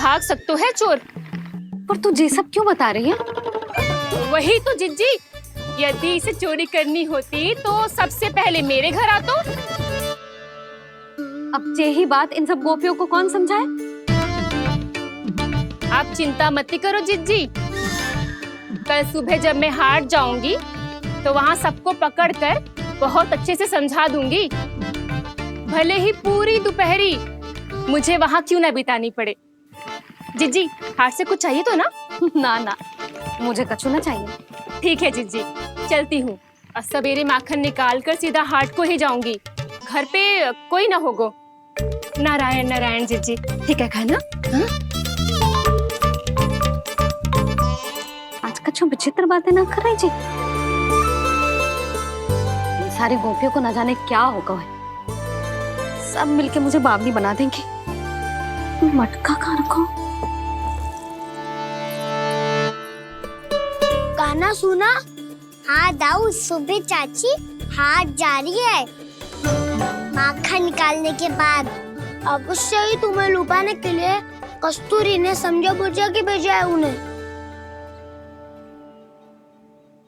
भाग सकते है चोर। पर तू ये सब क्यों बता रही है? वही तो जिज्जी, यदि इसे चोरी करनी होती तो सबसे पहले मेरे घर आतो। अब यही बात इन सब गोपियों को कौन समझाए? आप चिंता मत करो जिज्जी, कल सुबह जब मैं हाट जाऊंगी तो वहाँ सबको पकड़कर बहुत अच्छे से समझा दूंगी, भले ही पूरी दोपहरी मुझे वहाँ क्यों ना बितानी पड़े। जिज्जी, हाट से कुछ चाहिए तो ना? ना ना, मुझे कछु ना चाहिए। ठीक है जिज्जी, चलती हूँ। और सवेरे माखन निकाल कर सीधा हाट को ही जाऊंगी, घर पे कोई ना होगो। नारायण नारायण जिज्जी, ठीक है खाना? हाँ? आज कछु विचित्र बातें ना कर रही जी। इन सारी गोपियों को न जाने क्या होगा है, सब मिलके मुझे बावली बना देंगे। मटका कहाँ रखो? गाना सुना? हाँ दाऊ, सुबह चाची हाथ जा रही है माखन निकालने के बाद। अवश्य ही तुम्हें लुभाने के लिए कस्तूरी ने समझा बुझा के भेजा है उन्हें।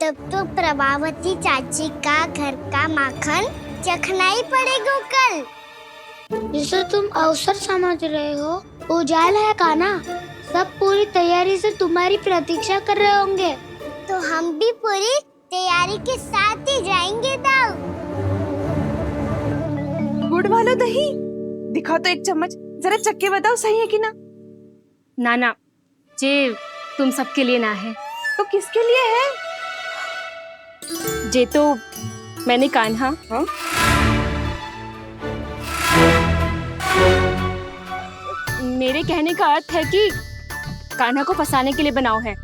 तब तो प्रभावती चाची का घर का माखन चखना ही पड़ेगा कल। जिसे तुम अवसर समझ रहे हो, उजाला है काना। सब पूरी तैयारी से तुम्हारी प्रतीक्षा कर रहे होंगे। तो हम भी पूरी तैयारी के साथ ही जाएंगे दाऊ। गुड़ वाला दही दिखा तो एक चम्मच, जरा चक्के बताओ सही है कि ना? ना, जे तुम सबके लिए ना है। तो किसके लिए है? जे तो मैंने कान्हा। हाँ? मेरे कहने का अर्थ है कि कान्हा को फंसाने के लिए बनाओ है।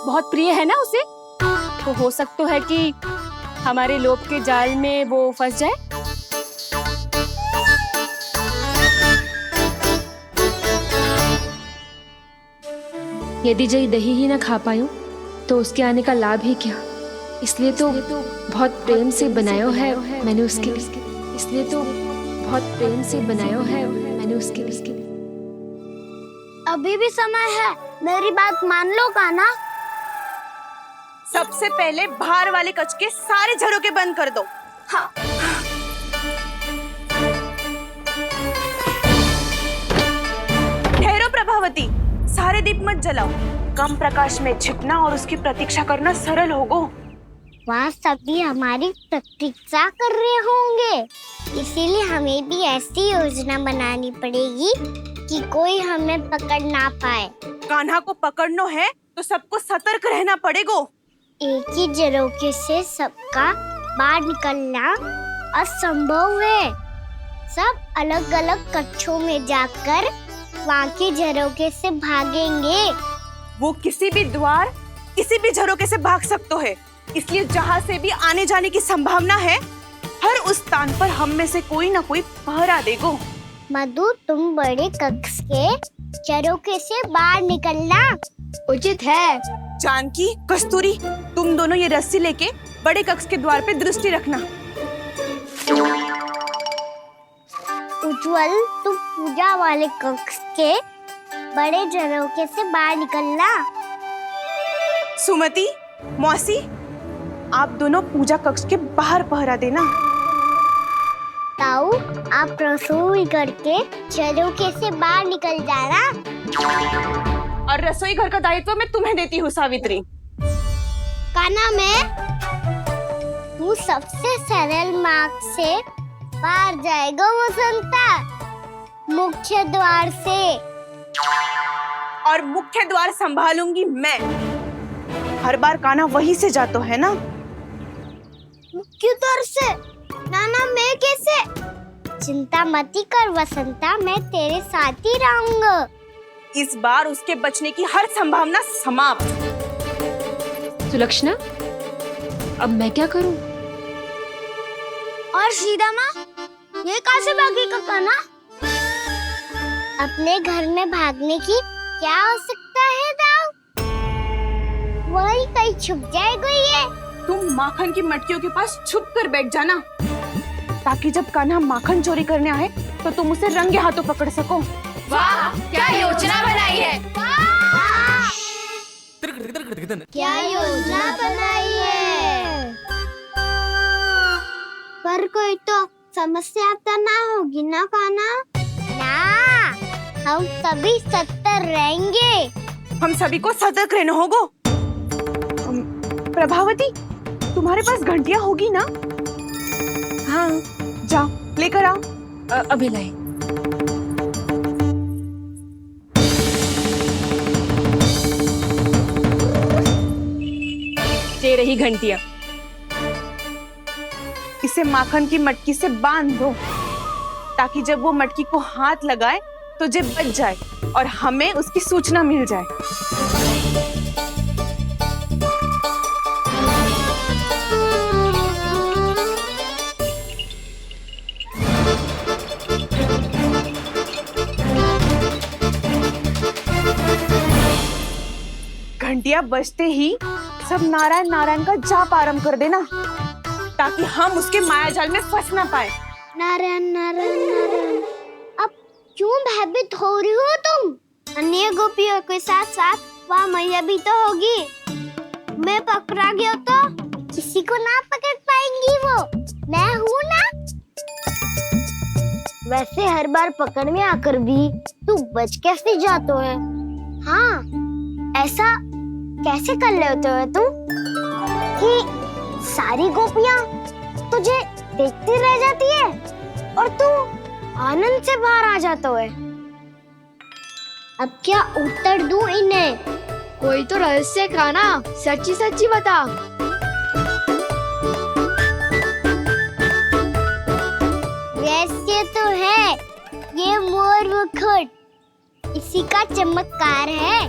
बहुत प्रिय है ना उसे, तो हो सकता है कि हमारे लोभ के जाल में वो फंस जाए। यदि जय दही ही ना खा पायूं तो उसके आने का लाभ ही क्या। इसलिए तो बहुत प्रेम से बनाया है मैंने उसके लिए। इसलिए तो बहुत प्रेम से बनाया है मैंने उसके लिए। अभी भी समय है, मेरी बात मान लो काना। सबसे पहले बाहर वाले कच के सारे झरोके बंद कर दो। हाँ। ठहरो प्रभावती, सारे दीप मत जलाओ। कम प्रकाश में छिपना और उसकी प्रतीक्षा करना सरल होगो। वहाँ सभी हमारी प्रतीक्षा कर रहे होंगे, इसीलिए हमें भी ऐसी योजना बनानी पड़ेगी कि कोई हमें पकड़ ना पाए। कान्हा को पकड़ना है तो सबको सतर्क रहना पड़ेगा। एक ही झरोके से सबका बाहर निकलना असंभव है। सब अलग अलग कक्षों में जाकर वहाँ के झरोके से भागेंगे। वो किसी भी द्वार, किसी भी झरोके से भाग सकते है, इसलिए जहाँ से भी आने जाने की संभावना है, हर उस स्थान पर हम में से कोई ना कोई पहरा देगो। मधु, तुम बड़े कक्ष के झरोके से बाहर निकलना उचित है। जानकी, कस्तूरी, तुम दोनों ये रस्सी लेके बड़े कक्ष के द्वार पे दृष्टि रखना। उज्जवल, तुम पूजा वाले कक्ष के बड़े झरोके से बाहर निकलना। सुमति, मौसी, आप दोनों पूजा कक्ष के बाहर पहरा देना। ताऊ, आप रसोई करके झरोके से बाहर निकल जाना। और रसोई घर का दायित्व मैं तुम्हें देती हूँ सावित्री। काना, मैं तू सबसे सरल मार्ग से बाहर जाएगा वसंता, मुख्य द्वार से। और मुख्य द्वार संभालूंगी मैं। हर बार कान्हा वहीं से जाता है ना। मुख्य द्वार से? नाना, मैं कैसे? चिंता मत कर वसंता, मैं तेरे साथ ही रहूंगा। इस बार उसके बचने की हर संभावना समाप्त। सुलक्षणा, अब मैं क्या करूं? और सीधा माँ, ये कहाँ से भागेगा कान्हा? अपने घर में भागने की क्या हो सकता है दाऊ? वही कहीं छुप जाएगा ये। तुम माखन की मटकियों के पास छुप कर बैठ जाना, ताकि जब कान्हा माखन चोरी करने आए तो तुम उसे रंगे हाथों पकड़ सको। वाह, क्या योजना बनाई है। क्या योजना बनाई है? पर कोई तो समस्या तो ना होगी ना काना? ना, हम सभी सतर्क रहेंगे। हम सभी को सतर्क रहना होगा। प्रभावती, तुम्हारे पास घंटियां होगी ना? हाँ, जाओ लेकर आओ। अभी लाई। ये रही घंटियां। इसे माखन की मटकी से बांध दो, ताकि जब वो मटकी को हाथ लगाए तो जे बच जाए और हमें उसकी सूचना मिल जाए। घंटियां बजते ही सब नारायण नारायण का जाप आरंभ कर देना, ताकि हम उसके मायाजाल में फंस ना पाए। नारायण नारायण नारायण। अब क्यों भयभीत हो रही हो तुम? अन्य गोपियों के साथ साथ वहाँ मैया भी तो होगी। मैं पकड़ा गया तो किसी को ना पकड़ पाएंगी वो। मैं हूँ ना। वैसे हर बार पकड़ में आकर भी तू बच कैसे जाता है? हाँ, ऐसा कैसे कर लेते हो तुम कि सारी गोपियाँ तुझे देखती रह जाती है और तू आनंद से बाहर आ जाता है? अब क्या उत्तर दूं इन्हें? कोई तो रहस्य का ना, सच्ची सच्ची बता। रहस्य तो है, ये मोर मुकुट इसी का चमत्कार है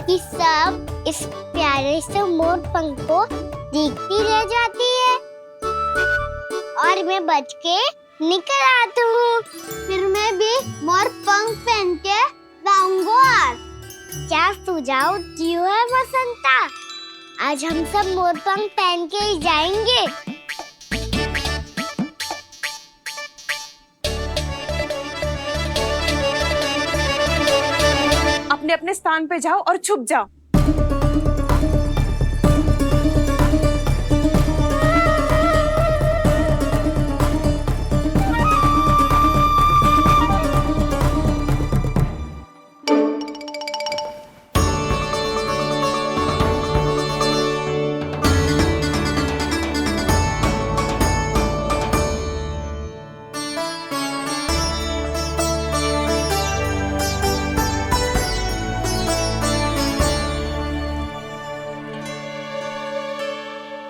कि सब इस प्यारे से मोर पंख को देखती रह जाती है और मैं बच के निकल आती हूँ। फिर मैं भी मोर पंख पहन के गाऊंगा। क्या सुझाव दियो है बसंता? आज हम सब मोर पंख पहन के ही जाएंगे। अपने अपने स्थान पे जाओ और छुप जाओ।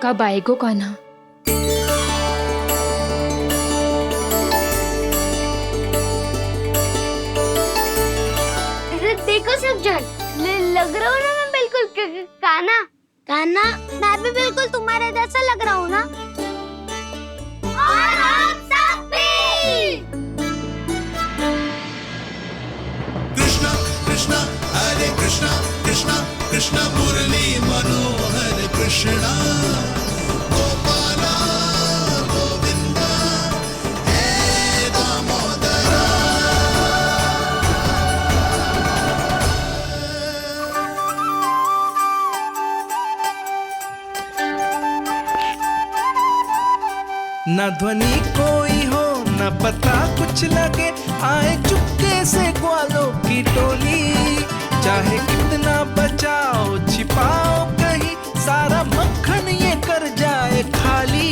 कब आएगो कान्हा? देखो सब जन, लग रहा हूँ ना मैं बिल्कुल कान्हा। कान्हा, मैं भी बिल्कुल तुम्हारे जैसा लग रहा हूँ ना? और हम सब भी। कृष्णा कृष्णा हरे कृष्णा कृष्णा कृष्णा मुरली मनोहर कृष्णा गोपाला गोविंदा हे दामोदरा। न ध्वनि कोई हो न पता कुछ लगे, आए चुपके से ग्वालों की टोली। चाहे कितना बचाओ छिपाओ कहीं, सारा मक्खन ये कर जाए खाली।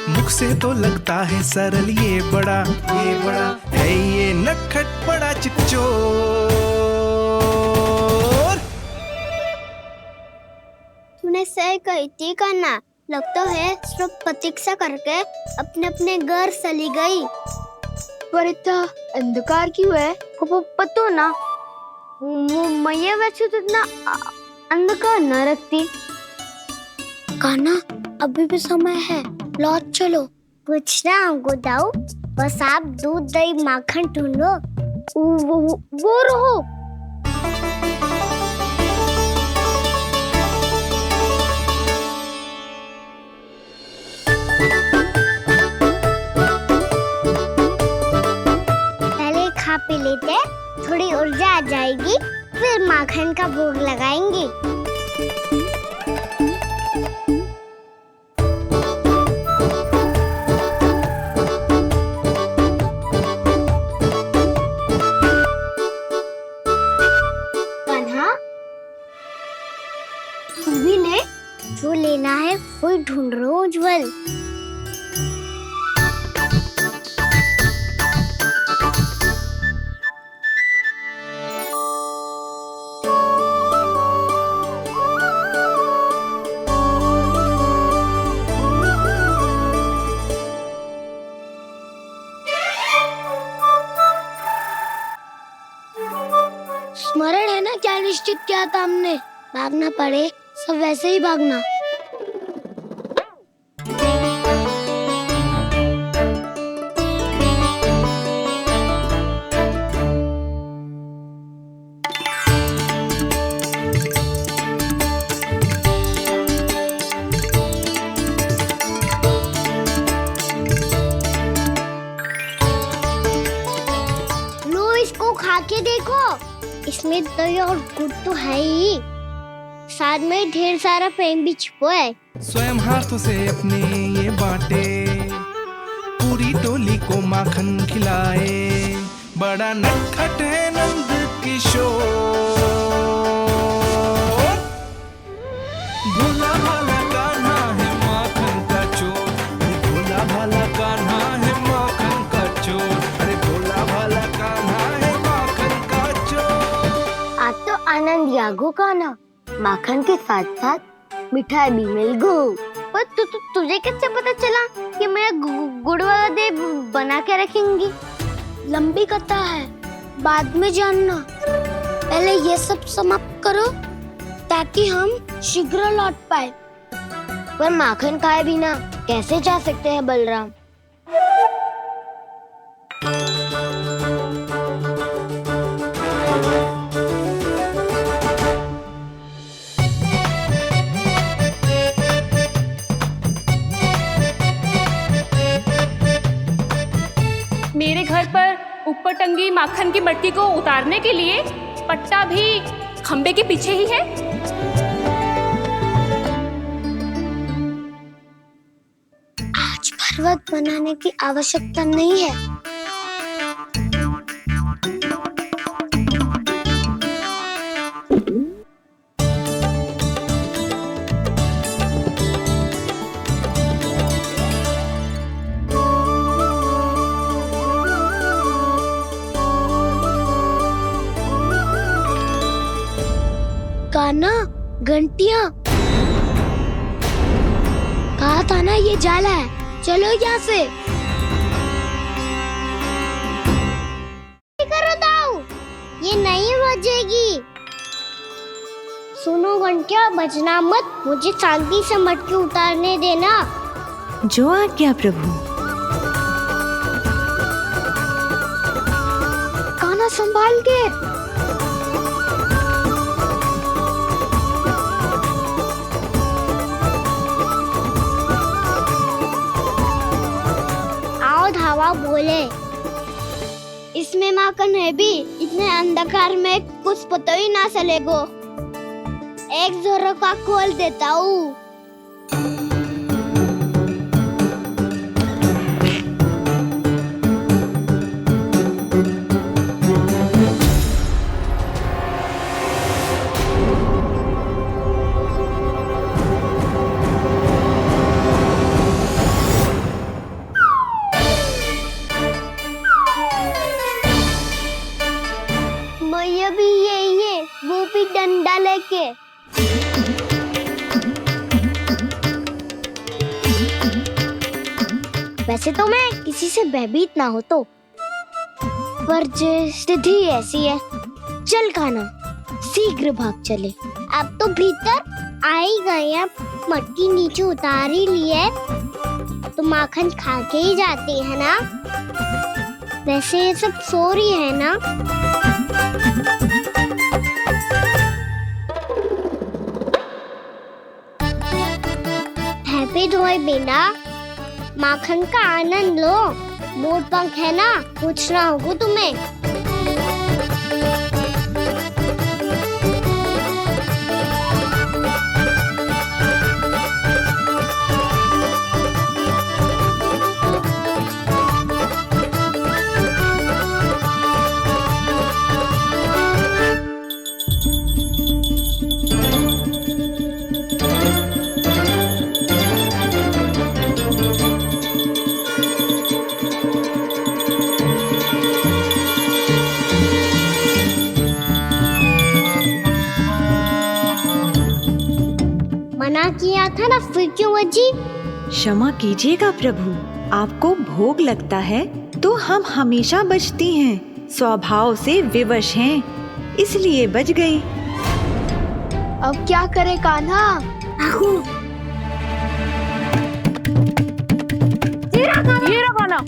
मुख से तो लगता है सरल, ये बड़ा है ये नटखट बड़ा चिकचोर। तूने सही कही थी कान्हा। लगता है सिर्फ प्रतीक्षा करके अपने अपने घर चली गई। पर इतना अंधकार क्यों है? पतो ना, मैया वैसे तो इतना अंधकार न रखती। कान्हा, अभी भी समय है, लौट चलो। कुछ ना हमको दाऊ, बस आप दूध दही माखन ढूंढो। वो रहो। पहले खा पी लेते, थोड़ी ऊर्जा आ जाएगी, फिर माखन का भोग लगाएंगे। कान्हा, तू भी ले। जो लेना है वही ढूंढ रहा हूँ उज्जवल। स्मरण है ना क्या निश्चित किया था हमने? भागना पड़े सब वैसे ही भागना। लो इसको खा के देखो, इसमें दही और गुड़ तो है ही, साथ में ढेर सारा प्रेम भी छुपा है। स्वयं हाथों से अपने ये बांटे, पूरी टोली को माखन खिलाए, बड़ा नटखट है नंद किशोर। भोला भाला कान्हा है माखन का चोर, भोला भाला कान्हा है माखन का चोर, अरे भोला भाला कान्हा है माखन का चोर। आज तो आनंद यागो का ना, माखन के साथ साथ मिठाई भी मिल गई। पर तुझे कैसे पता चला कि मैं गुड़ वाला देव बना के रखेंगी? लंबी कथा है, बाद में जानना। पहले ये सब समाप्त करो ताकि हम शीघ्र लौट पाए। पर माखन खाए बिना कैसे जा सकते हैं बलराम? मेरे घर पर ऊपर टंगी माखन की मटकी को उतारने के लिए पट्टा भी खंबे के पीछे ही है। आज पर्वत बनाने की आवश्यकता नहीं है। कान्हा, घंटियां, कहा था ना ये जाला है, चलो यहाँ से। करो दाऊ, ये नहीं बजेगी। सुनो घंटिया, बजना मत, मुझे शांति से मटकी उतारने देना। जो आज्ञा प्रभु। कान्हा संभाल के। धावा बोले, इसमें माखन है भी, इतने अंधकार में कुछ पता ही ना चलेगो। एक जोरों का खोल देता हूँ। भी यही है, वो भी डंडा लेके। वैसे तो मैं किसी से भयभीत ना हो तो, पर स्थिति ऐसी है। चल कान्हा, शीघ्र भाग चले। अब तो भीतर आ ही गए, अब मटकी नीचे उतार ही लिए तो माखन खा के ही जाते हैं ना। वैसे ये सब सो रही है ना। हैप्पी धोए बिना माखन का आनंद लो। मोर पंख है ना, पूछना होगा तुम्हें। किया था ना, फिर क्यों बची? क्षमा कीजिएगा प्रभु, आपको भोग लगता है तो हम हमेशा बचती हैं, स्वभाव से विवश हैं, इसलिए बच गई। अब क्या करे कान्हा? ये रहा गाना।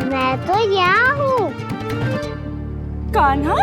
मैं तो यहाँ हूँ। कान्हा,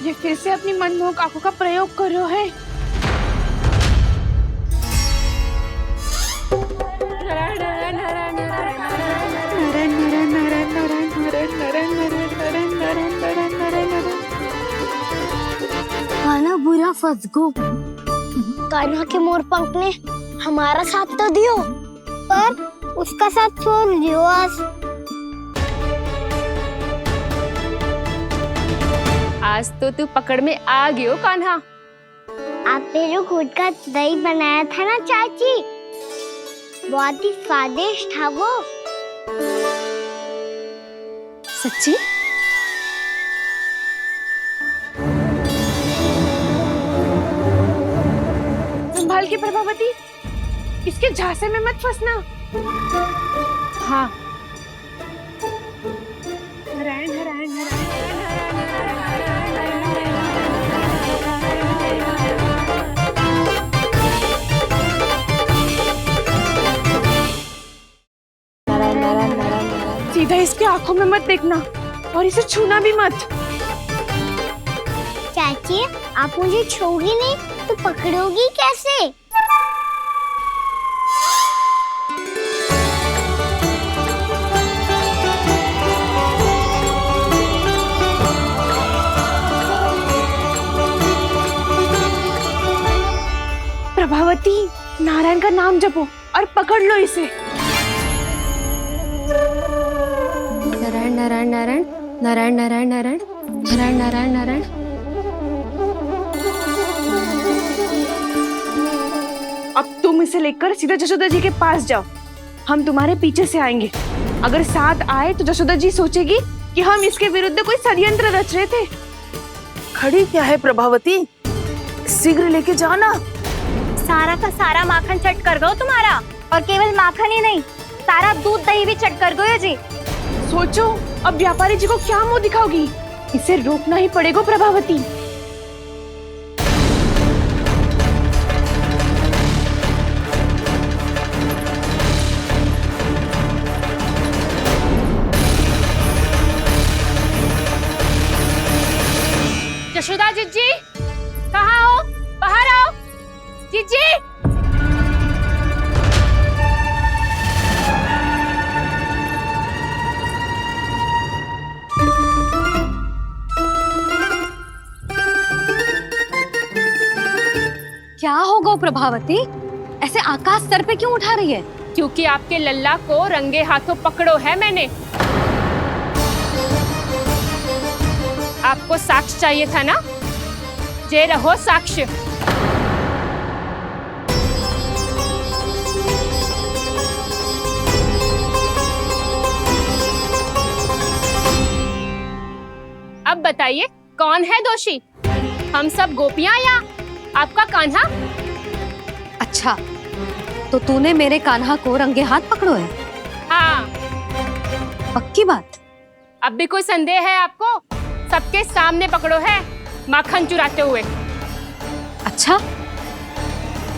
ये फिर से अपनी मनमोहक आंखों का प्रयोग कर रहे है। कान्हा बुरा फंस गो। कान्हा के मोर पंख ने हमारा साथ तो दियो, पर उसका साथ छोड़ दियो आज। आज तो तू पकड़ में आ गयो कान्हा। आपने जो खुद का दही बनाया था ना चाची, बहुत ही स्वादिष्ट था वो। सच्ची? संभाल के प्रभावती, इसके झांसे में मत फंसना। हाँ। नारायण नारायण नारायण। सीधा इसके आंखों में मत देखना और इसे छूना भी मत। चाची, आप मुझे छोगी नहीं तो पकड़ोगी कैसे? प्रभावती, नारायण का नाम जपो और पकड़ लो इसे। नारायण नारायण नारायण नारायण नारायण नारायण नारायण नारायण नारायण। अब तुम इसे लेकर सीधा जशोदा जी के पास जाओ, हम तुम्हारे पीछे से आएंगे। अगर साथ आए तो जशोदा जी सोचेगी कि हम इसके विरुद्ध कोई षड्यंत्र रच रहे थे। खड़ी क्या है प्रभावती, शीघ्र लेके जाओ ना। सारा का सारा माखन चट कर गयो तुम्हारा, और केवल माखन ही नहीं, सारा दूध दही भी चट कर गयो जी। सोचो अब व्यापारी जी को क्या मुंह दिखाओगी, इसे रोकना ही पड़ेगा प्रभावती। जशोदा जीजी, कहाँ हो? बाहर आओ जीजी। क्या होगा प्रभावती, ऐसे आकाश सर पे क्यों उठा रही है? क्योंकि आपके लल्ला को रंगे हाथों पकड़ो है मैंने। आपको साक्ष्य चाहिए था ना, जे रहो साक्ष्य। अब बताइए कौन है दोषी, हम सब गोपियां या आपका कान्हा? अच्छा, तो तूने मेरे कान्हा को रंगे हाथ पकड़ो है? हाँ। पक्की बात? अब भी कोई संदेह है आपको? सबके सामने पकड़ो है, माखन चुराते हुए। अच्छा,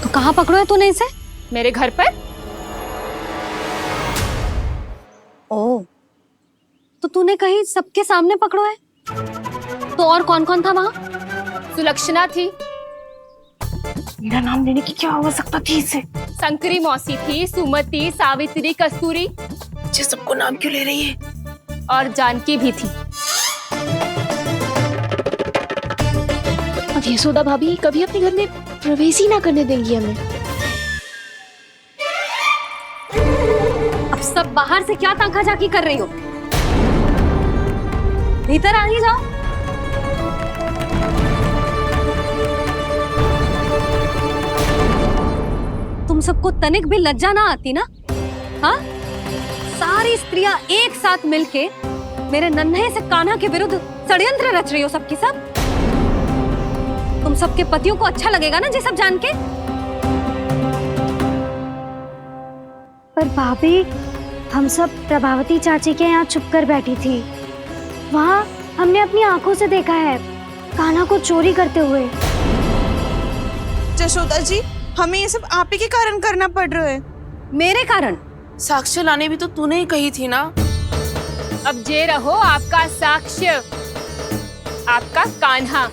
तो कहाँ पकड़ो है तूने इसे? मेरे घर पर। ओ, तो तूने कहीं सबके सामने पकड़ो है? तो और कौन कौन था वहाँ? सुलक्षणा थी, मेरा नाम लेने की क्या आवश्यकता थी इसे? शंकरी मौसी थी, सुमति, सावित्री, कस्तूरी मुझे सबको नाम क्यों ले रही है? और जानकी भी थी। अब यशोदा भाभी कभी अपने घर में प्रवेश ही ना करने देंगी हमें। अब सब बाहर से क्या ताका झाकी कर रही हो? भीतर आ ही जाओ। तुम सबको तनिक भी लज्जा ना आती ना? हाँ? सारी स्त्रियां एक साथ मिलके मेरे नन्हे से कान्हा के विरुद्ध षड्यंत्र रच रही हो सबकी सब। तुम सबके पतियों को अच्छा लगेगा ना ये सब जान के? पर भाभी, हम सब प्रभावती चाची के यहाँ छुप कर बैठी थी। वहाँ हमने अपनी आंखों से देखा है कान्हा को चोरी करते हुए। जशोदा जी, हमें ये सब आप ही के कारण करना पड़ रहा है। मेरे कारण? साक्ष्य लाने भी तो तूने ही कही थी ना। अब जे रहो आपका साक्ष्य, आपका कान्हा।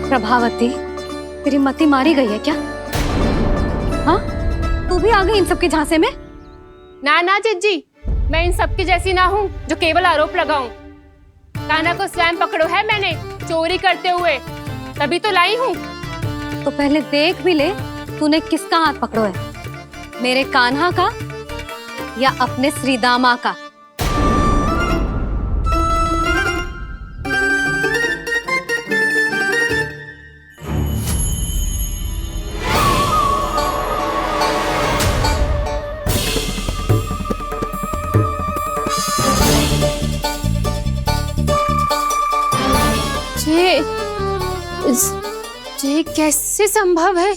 प्रभावती, तेरी मति मारी गई है क्या? हाँ, तू भी आ गई इन सबके झांसे में? ना ना जिज्जी, मैं इन सबकी जैसी ना हूँ जो केवल आरोप लगाऊं। कान्हा को स्वयं पकड़ो है मैंने चोरी करते हुए, तभी तो लाई हूँ। तो पहले देख भी ले तूने किसका हाथ पकड़ो है, मेरे कान्हा का या अपने श्रीदामा का? ये कैसे संभव है?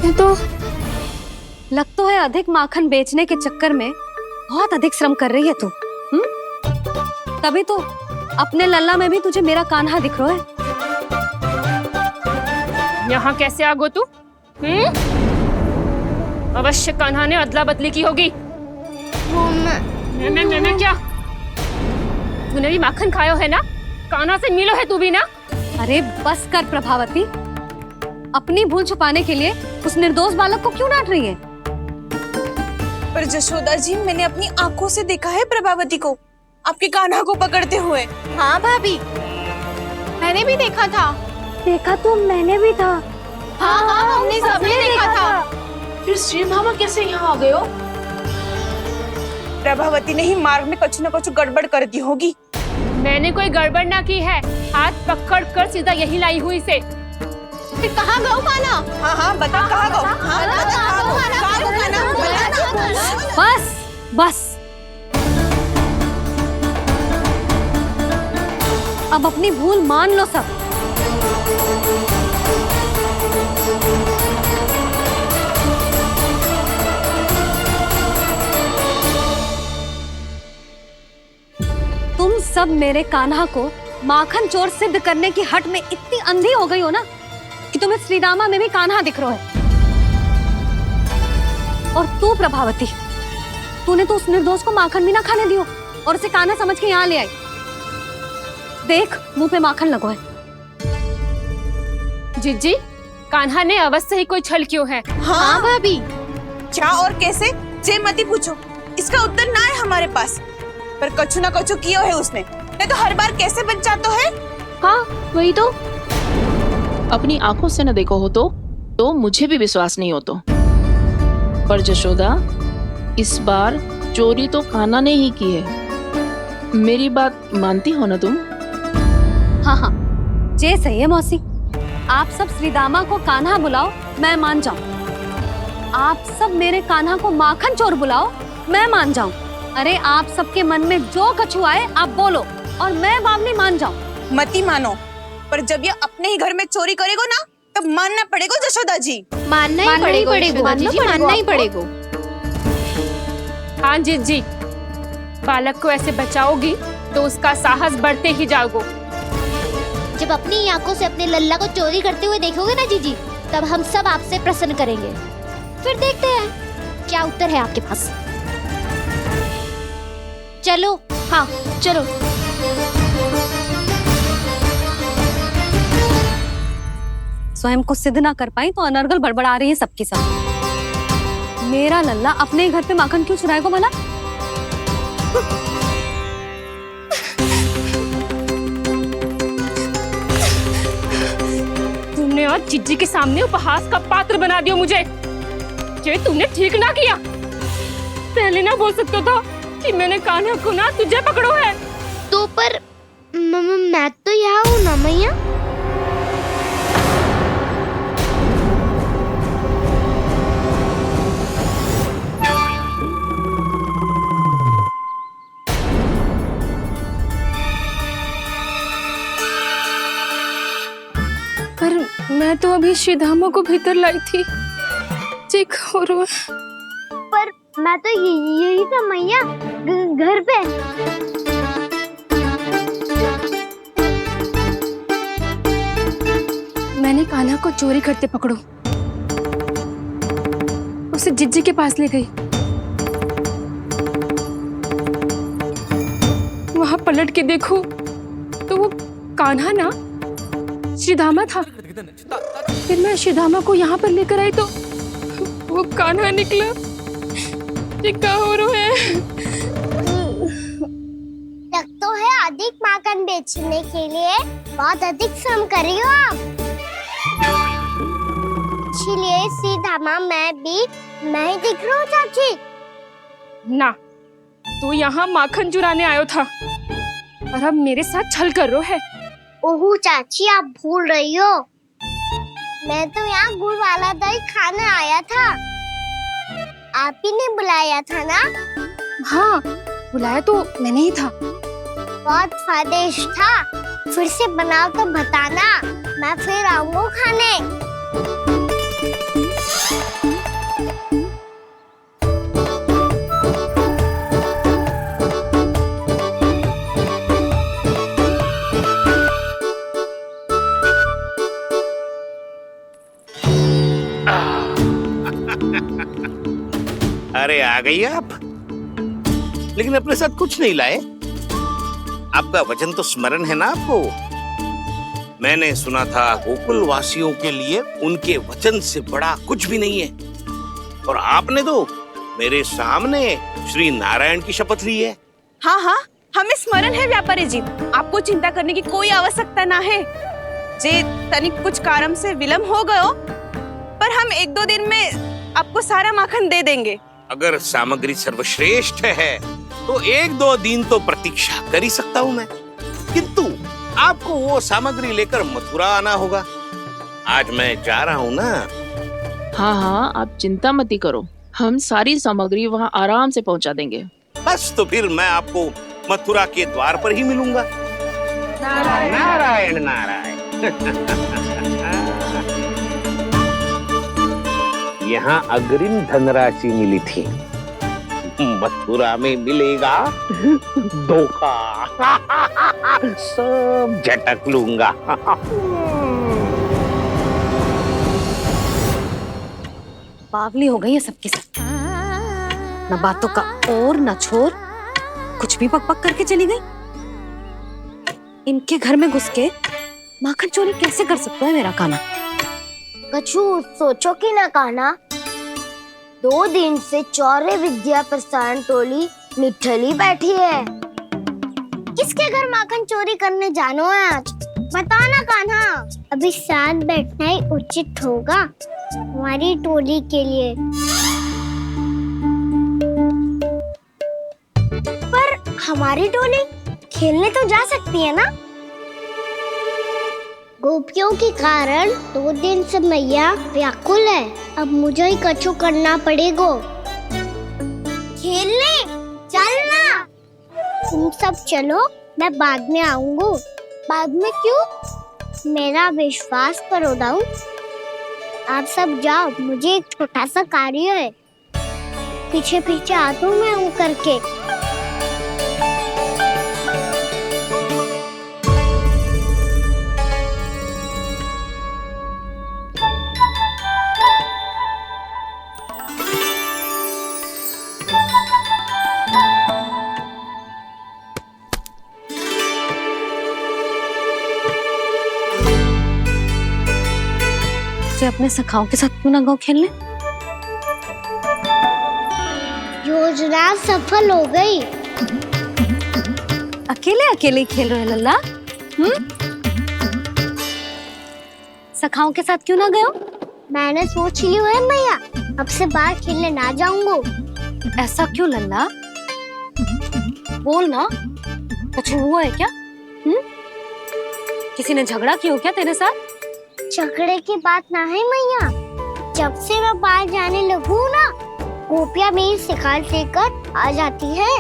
ये तो लग तो है अधिक माखन बेचने के चक्कर में बहुत अधिक श्रम कर रही है तू। तभी तो अपने लल्ला में भी तुझे मेरा कान्हा दिख रहा है। यहाँ कैसे आ गो तू? अवश्य कान्हा ने अदला बदली की होगी। मैं क्या? तूने भी माखन खायो है ना? कान्हा से मिलो है तू भी ना? अरे बस कर प्रभावती, अपनी भूल छुपाने के लिए उस निर्दोष बालक को क्यों डांट रही है? पर जशोदा जी, मैंने अपनी आंखों से देखा है प्रभावती को आपके कान्हा को पकड़ते हुए। हाँ भाभी, मैंने भी देखा था। देखा तो मैंने भी था। हाँ हाँ, हमने सबने देखा था। फिर श्री मामा कैसे यहाँ आ गए हो? प्रभावती ने ही मार्ग में कुछ न कुछ गड़बड़ कर दी होगी। मैंने कोई गड़बड़ ना की है, हाथ पकड़ कर सीधा यही लाई हुई से। फिर कहाँ गौ कान्हा? हाँ हाँ, बता कहाँ गौ? हाँ, बता कहाँ गौ? बस बस, अब अपनी भूल मान लो सब। तुम सब मेरे कान्हा को माखन चोर सिद्ध करने की हट में इतनी अंधी हो गई हो ना कि तुम्हें श्रीदामा में भी कान्हा दिख रहा है। और तू प्रभावती, तूने तो उस निर्दोष को माखन भी ना खाने दियो और उसे कान्हा समझ के यहाँ ले आई। देख, मुंह पे माखन लगो है। जिज्जी, कान्हा ने अवश्य ही कोई छल क्यों है। हाँ भाभी, क्या और कैसे? जे मती पूछो, इसका उत्तर ना है हमारे पास। पर कछु ना कछु किया है उसने, नहीं तो हर बार कैसे बच जाता है। हाँ वही तो। अपनी आंखों से न देखो हो तो मुझे भी विश्वास नहीं हो तो। पर जशोदा, इस बार चोरी तो कान्हा ने ही की है। मेरी बात मानती हो ना तुम? हाँ हाँ, जे सही है मौसी। आप सब श्रीदामा को कान्हा बुलाओ, मैं मान जाऊं। आप सब मेरे कान्हा को माखन चोर बुलाओ, मैं मान जाऊं। अरे आप सबके मन में जो कछु आए आप बोलो और मैं बावली मान जाऊं। मती मानो, पर जब ये अपने ही घर में चोरी करेगो ना, तब मानना पड़ेगा जशोदा जी। मानना ही पड़ेगा जी, मानना ही पड़ेगा। हाँ जीजी, बालक को ऐसे बचाओगी तो उसका साहस बढ़ते ही जाओगे। जब अपनी आंखों से अपने लल्ला को चोरी करते हुए देखोगे ना जीजी, तब हम सब आपसे प्रसन्न करेंगे। फिर देखते हैं क्या उत्तर है आपके पास। चलो, हाँ चलो। स्वयं को सिद्ध ना कर पाई तो अनर्गल बड़बड़ा रही है सबके साथ। मेरा लल्ला अपने घर पे माखन क्यों चुराएगा भला? तुमने आज जीजी के सामने उपहास का पात्र बना दिया मुझे। ये तुमने ठीक ना किया। पहले ना बोल सकता था कि मैंने कान्हा को ना तुझे पकड़ो है। तो पर मैं तो यहाँ हूँ ना मैया। पर मैं तो अभी श्रीधामा को भीतर लाई थी। चेक हो रहा है। पर मैं तो यही था मैया, घर पे। मैंने कान्हा को चोरी करते पकड़ो, उसे जिज्जी के पास ले गई। वहां पलट के देखो तो वो कान्हा ना श्रीधामा था। फिर मैं श्रीधामा को यहाँ पर लेकर आई तो वो कान्हा निकला। ये क्या हो रहा है? लग तो है अधिक माखन बेचने के लिए बहुत अधिक श्रम कर रही हो आप। इसलिए सीधामा मैं ही दिख रहा हूँ चाची। ना, तू यहाँ माखन चुराने आयो था और अब मेरे साथ छल कर रो है। ओह चाची, आप भूल रही हो। मैं तो यहाँ गुड़ वाला दही खाने आया था। आप ही ने बुलाया था ना? हाँ, बुलाया तो मैंने ही था। बहुत स्वादिष्ट था। फिर से बनाओ तो बताना, मैं फिर आऊंगा खाने। अरे आ गई आप, लेकिन अपने साथ कुछ नहीं लाए। आपका वचन तो स्मरण है ना आपको? मैंने सुना था गोकुल वासियों के लिए उनके वचन से बड़ा कुछ भी नहीं है। और आपने तो मेरे सामने श्री नारायण की शपथ ली है। हाँ हाँ, हमें स्मरण है व्यापारी जी। आपको चिंता करने की कोई आवश्यकता ना है। जे तनिक कुछ कारण से विलंब हो गयो, पर हम 1-2 दिन में आपको सारा माखन दे देंगे। अगर सामग्री सर्वश्रेष्ठ है तो 1-2 दिन तो प्रतीक्षा कर ही सकता हूँ मैं, किंतु आपको वो सामग्री लेकर मथुरा आना होगा। आज मैं जा रहा हूँ ना। हाँ हाँ, आप चिंता मत करो, हम सारी सामग्री वहाँ आराम से पहुँचा देंगे। बस तो फिर मैं आपको मथुरा के द्वार पर ही मिलूंगा। नारायण नारायण। यहाँ अग्रिम धनराशि मिली थी, मथुरा में मिलेगा धोखा। सब झटक लूंगा। बावली हो गई है सबके साथ। न बातों का और न छोर, कुछ भी पक पक करके चली गई। इनके घर में घुस के माखन चोरी कैसे कर सकता है मेरा कान्हा? कछु सोचो कि ना कान्हा, 2 दिन से चौर्य विद्या प्रसारण टोली निठली बैठी है। किसके घर माखन चोरी करने जानो है आज? बताना कान्हा। अभी साथ बैठना ही उचित होगा हमारी टोली के लिए। पर हमारी टोली खेलने तो जा सकती है ना? गोपियों के कारण 2 दिन से मैया व्याकुल है। अब मुझे ही कछु करना पड़ेगा। खेलने चलना। तुम सब चलो, मैं बाद में आऊंगा। बाद में क्यों? मेरा विश्वास करो डाउन। आप सब जाओ, मुझे एक छोटा सा कार्य है। पीछे पीछे आता हूँ मैं करके। अपने सखाओं के साथ क्यों ना गाँव खेलने? योजना सफल हो गई। अकेले अकेले ही खेल रहे हो लल्ला? सखाओं के साथ क्यों ना गए हो? मैंने सोच लिया है मैया, अब से बाहर खेलने ना जाऊंगा। ऐसा क्यों लल्ला? बोल ना, कुछ हुआ है क्या? किसी ने झगड़ा किया हो क्या तेरे साथ? झगड़े की बात ना है मैया, जब से मैं बाहर जाने लगू ना, गोपियां मेरी शिकायत लेकर आ जाती है।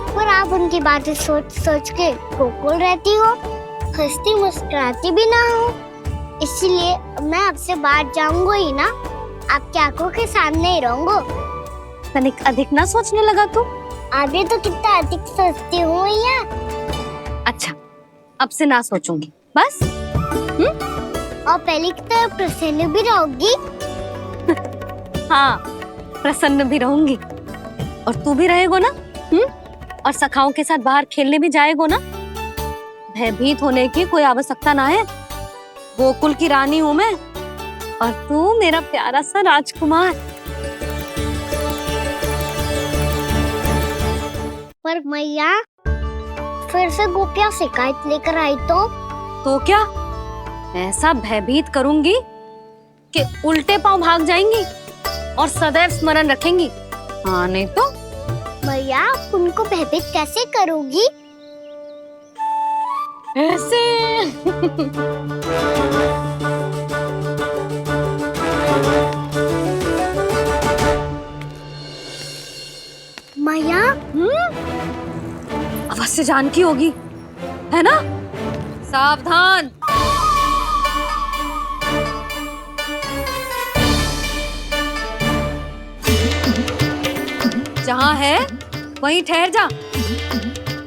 पर आप उनकी बातें सोच सोच के गोकुल रहती हो, हंसती मुस्कुराती भी ना हो। इसलिए मैं आपसे बाहर जाऊंगा ही ना, आपकी आंखों के सामने ही रहूंगा। तनिक अधिक ना सोचने लगा तू? आगे तो कितना अधिक सोचती हूँ मैया। अच्छा, अब से ना सोचूंगी बस। और पहले की तरह प्रसन्न भी रहोगी? हाँ, प्रसन्न भी रहूंगी। और तू भी रहेगो ना? और सखाओं के साथ बाहर खेलने भी जाएगो ना? भयभीत होने की कोई आवश्यकता ना है। गोकुल की रानी हूँ मैं, और तू मेरा प्यारा सा राजकुमार। पर मैया, फिर से गोपियां शिकायत लेकर आई तो क्या? ऐसा भयभीत करूंगी कि उल्टे पांव भाग जाएंगी और सदैव स्मरण रखेंगी। हाँ नहीं तो? मैया, उनको भयभीत कैसे करोगी? ऐसे। मैया, अवश्य जानकी होगी, है ना? सावधान। जहाँ है वहीं ठहर जा।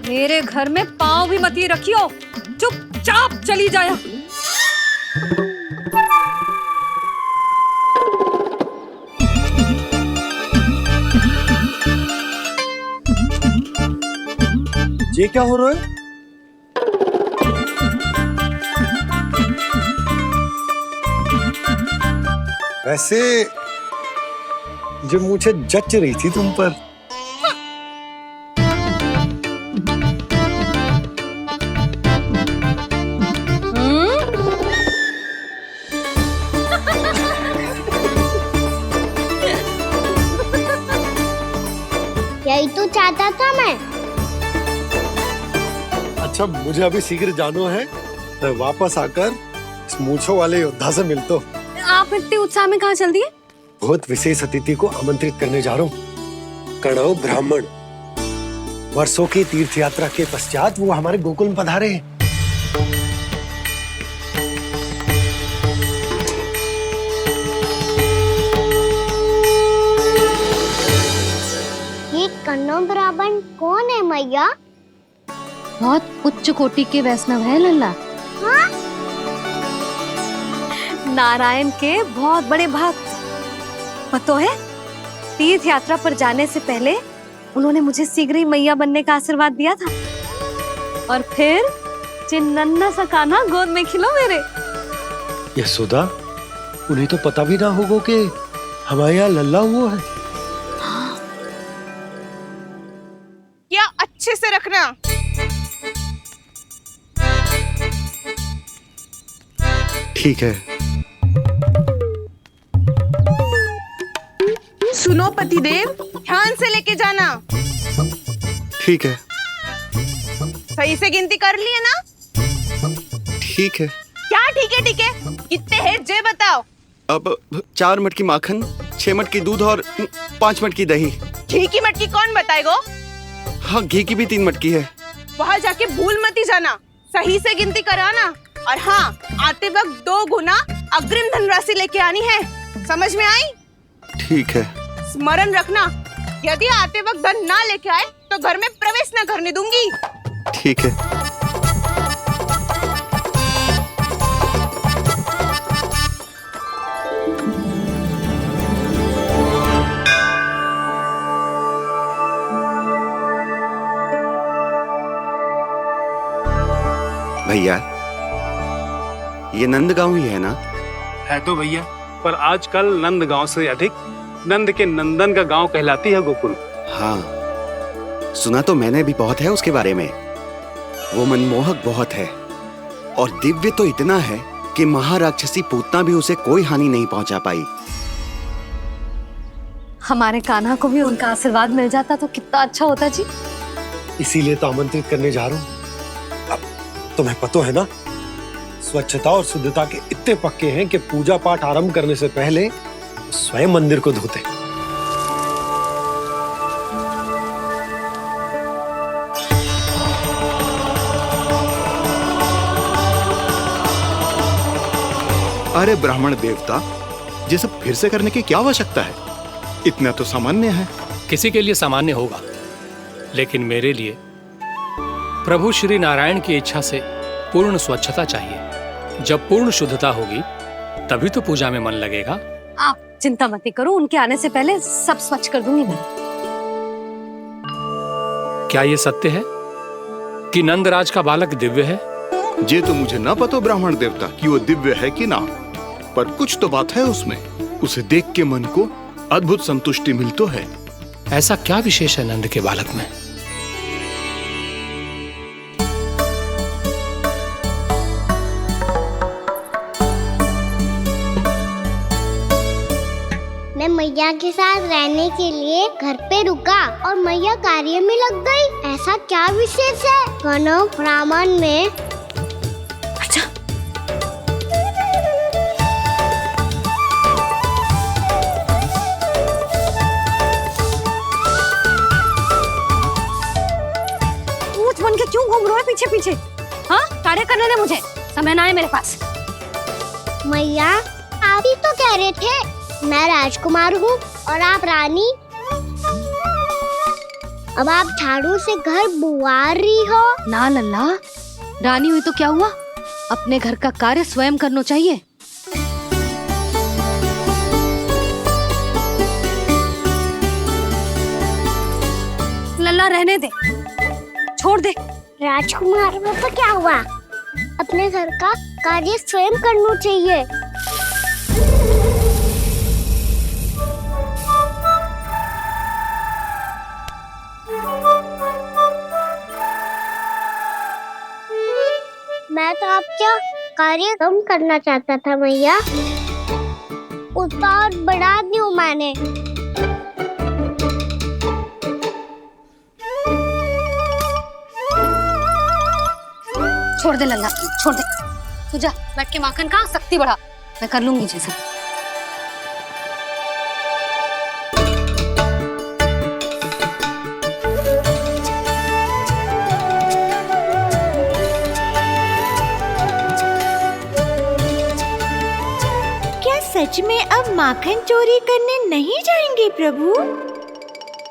मेरे घर में पाँव भी मत ही रखियो, चुपचाप चली जाया। ये क्या हो रहा है? वैसे जो मुझे जच रही थी तुम पर। यही तो चाहता था मैं। अच्छा, मुझे अभी शीघ्र जाना है। मैं वापस आकर इस मूंछों वाले योद्धा से मिलता हूँ। आप इतने उत्साह में कहाँ चल दिए? बहुत विशेष अतिथि को आमंत्रित करने जा रहा हूँ। कणव ब्राह्मण। वर्षों की तीर्थ यात्रा के पश्चात वो हमारे गोकुल में पधारे हैं। ये कणव ब्राह्मण कौन है मैया? बहुत उच्च कोटि के वैष्णव है लल्ला। हाँ? नारायण के बहुत बड़े भक्त। पता है, तीर्थ यात्रा पर जाने से पहले उन्होंने मुझे शीघ्र ही मैया बनने का आशीर्वाद दिया था। और फिर चिन्नन्ना सा कान्हा गोद में खिलो मेरे। यशोदा, उन्हें तो पता भी ना होगा कि हमारे यहाँ लल्ला हुआ है। क्या अच्छे से रखना। ठीक है। सुनो पतिदेव, ध्यान से लेके जाना। ठीक है। सही से गिनती कर लिए ना? ठीक है। क्या ठीक है? ठीक है, कितने हैं जे बताओ। अब 4 मटकी माखन, 6 मटकी दूध और 5 मटकी दही। घी की मटकी कौन बताएगा? हाँ, घी की भी 3 मटकी है। वहाँ जाके भूल मत ही जाना, सही से गिनती कराना। और हाँ, आते वक्त 2 गुना अग्रिम धनराशि लेके आनी है, समझ में आई? ठीक है। स्मरण रखना, यदि आते वक्त धन ना लेके आए तो घर में प्रवेश न करने दूंगी। ठीक है। भैया, ये नंदगांव ही है ना? है तो भैया, पर आजकल नंदगांव से अधिक नंद के नंदन का गांव कहलाती है गोकुल। हाँ, सुना तो मैंने भी बहुत है उसके बारे में। वो मनमोहक बहुत है और दिव्य तो इतना है कि महाराक्षसी पूतना भी उसे कोई हानि नहीं पहुंचा पाई। हमारे कान्हा को भी उनका आशीर्वाद मिल जाता तो कितना अच्छा होता जी। इसीलिए तो आमंत्रित करने जा रहा हूँ। अब तुम्हें पता है ना, स्वच्छता और शुद्धता के इतने पक्के हैं कि पूजा पाठ आरंभ करने से पहले स्वयं मंदिर को धोते। अरे ब्राह्मण देवता, ये सब फिर से करने की क्या आवश्यकता है? इतना तो सामान्य है। किसी के लिए सामान्य होगा, लेकिन मेरे लिए प्रभु श्री नारायण की इच्छा से पूर्ण स्वच्छता चाहिए। जब पूर्ण शुद्धता होगी तभी तो पूजा में मन लगेगा। आप चिंता मत करो, उनके आने से पहले सब स्वच्छ कर दूंगी मैं। क्या ये सत्य है कि नंदराज का बालक दिव्य है? ये तो मुझे ना पता ब्राह्मण देवता कि वो दिव्य है कि ना, पर कुछ तो बात है उसमें। उसे देख के मन को अद्भुत संतुष्टि मिल तो है। ऐसा क्या विशेष है नंद के बालक में? मैं मैया के साथ रहने के लिए घर पे रुका और मैया कार्य में लग गई। ऐसा क्या विशेष है गणों ब्राह्मण में? अच्छा, ऊंच बन के क्यों घूम रहे हो पीछे पीछे? हाँ, कार्य करने दे मुझे, समय ना है मेरे पास। मैया, आप ही तो कह रहे थे मैं राजकुमार हूँ और आप रानी। अब आप झाड़ू से घर बुआर रही हो। ना लल्ला, रानी हुई तो क्या हुआ, अपने घर का कार्य स्वयं करना चाहिए। लल्ला रहने दे, छोड़ दे। राजकुमार में तो क्या हुआ, अपने घर का कार्य स्वयं करना चाहिए। मैं तो आपका कार्य कम करना चाहता था मैया, उसका और बढ़ा दूं मैंने। छोड़ दे लल्ला, छोड़ दे। तू जा बैठ के माखन खा, शक्ति बढ़ा, मैं कर लूंगी जैसा। सच में अब माखन चोरी करने नहीं जाएंगे प्रभु?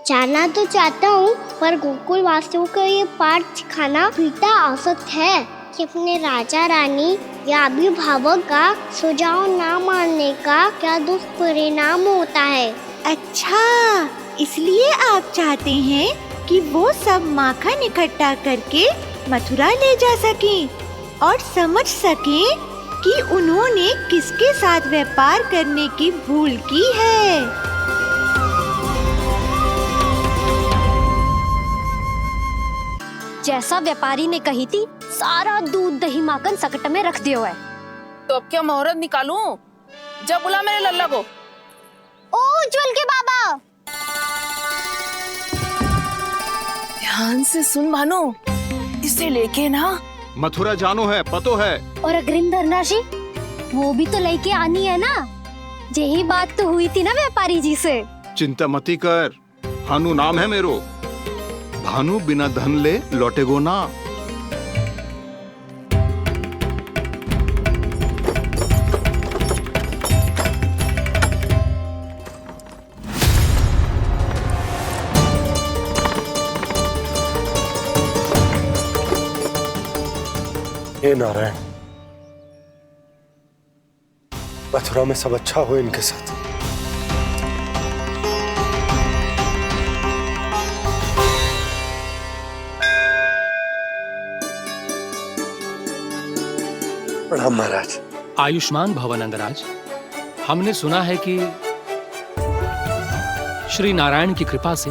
जाना तो चाहता हूँ, पर गोकुल वासियों को ये पाठ सिखाना पिता औसत है कि अपने राजा रानी या अभिभावक का सुझाव ना मानने का क्या दुष्परिणाम होता है। अच्छा, इसलिए आप चाहते हैं कि वो सब माखन इकट्ठा करके मथुरा ले जा सकें और समझ सकें कि उन्होंने किसके साथ व्यापार करने की भूल की है। जैसा व्यापारी ने कही थी, सारा दूध दही माखन सकट में रख दिया है। तो अब क्या मुहूर्त निकालूं? जब बुला मेरे लल्ला को। ओ उज्जवल के बाबा, ध्यान से सुन भानु, इसे लेके ना मथुरा जानो है, पतो है। और अग्रिम धनराशि वो भी तो लेके आनी है ना। यही बात तो हुई थी ना व्यापारी जी से। चिंता मती कर, भानु नाम है मेरो। भानु बिना धन ले लौटेगो ना। हे नारायण, मथुरा में सब अच्छा हो इनके साथ। प्रणाम महाराज। आयुष्मान भव नंदराज। हमने सुना है कि श्री नारायण की कृपा से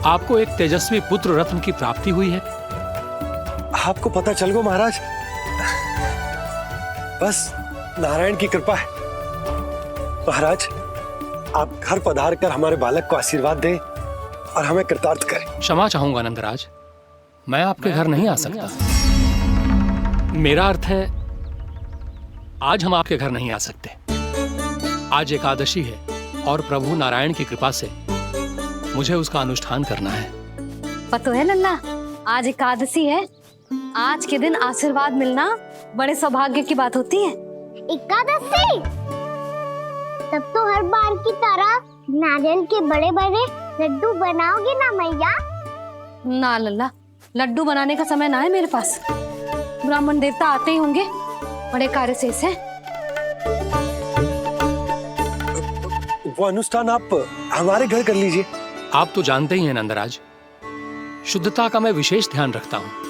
आपको एक तेजस्वी पुत्र रत्न की प्राप्ति हुई है। आपको पता चल गो महाराज, बस नारायण की कृपा है। महाराज, आप घर पधार कर हमारे बालक को आशीर्वाद दें और हमें कृतार्थ करें। क्षमा चाहूंगा नंदराज, मैं आपके घर नहीं आ सकता। मेरा अर्थ है, आज हम आपके घर नहीं आ सकते। आज एकादशी है और प्रभु नारायण की कृपा से मुझे उसका अनुष्ठान करना है। पतो है लल्ला, आज एकादशी है। आज के दिन आशीर्वाद मिलना बड़े सौभाग्य की बात होती है। एकादशी? तब तो हर बार की तरह नारियल के बड़े बड़े लड्डू बनाओगे ना मैया? ना लल्ला, लड्डू बनाने का समय ना है मेरे पास। ब्राह्मण देवता आते ही होंगे, बड़े कार्य शेष है। वो अनुष्ठान आप हमारे घर कर लीजिए। आप तो जानते ही हैं नंदराज, शुद्धता का मैं विशेष ध्यान रखता हूं।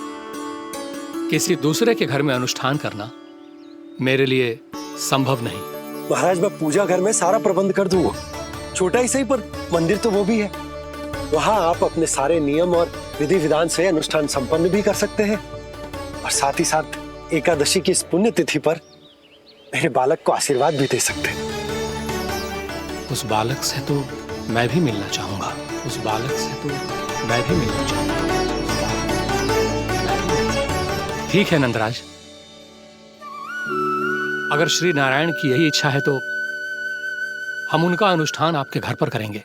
किसी दूसरे के घर में अनुष्ठान करना मेरे लिए संभव नहीं। महाराज, मैं पूजा घर में सारा प्रबंध कर दूंगा। छोटा ही सही, पर मंदिर तो वो भी है। वहां आप अपने सारे नियम और विधि विधान से अनुष्ठान संपन्न भी कर सकते हैं और साथ ही साथ एकादशी की इस पुण्य तिथि पर मेरे बालक को आशीर्वाद भी दे सकते हैं। उस बालक से तो मैं भी मिलना चाहूंगा। उस बालक से तो मैं भी मिलना चाहूंगा। ठीक है नंदराज, अगर श्री नारायण की यही इच्छा है तो हम उनका अनुष्ठान आपके घर पर करेंगे।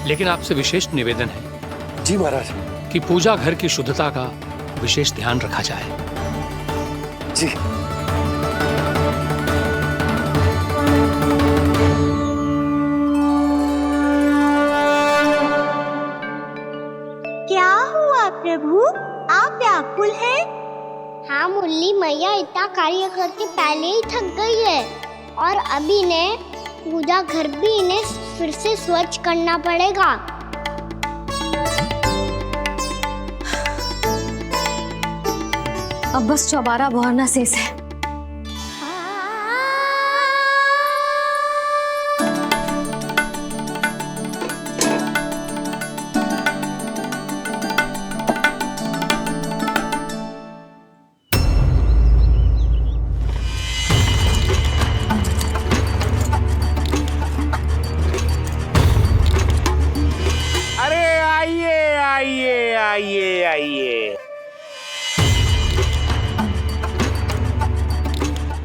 लेकिन आपसे विशेष निवेदन है। जी महाराज। कि पूजा घर की शुद्धता का विशेष ध्यान रखा जाए। जी। क्या हुआ प्रभु, आप व्याकुल हैं? हाँ मुरली, मैया इतना कार्य करके पहले ही थक गई है और अभी ने पूजा घर भी इन्हें फिर से स्वच्छ करना पड़ेगा। अब बस चौबारा बहरना शेष है।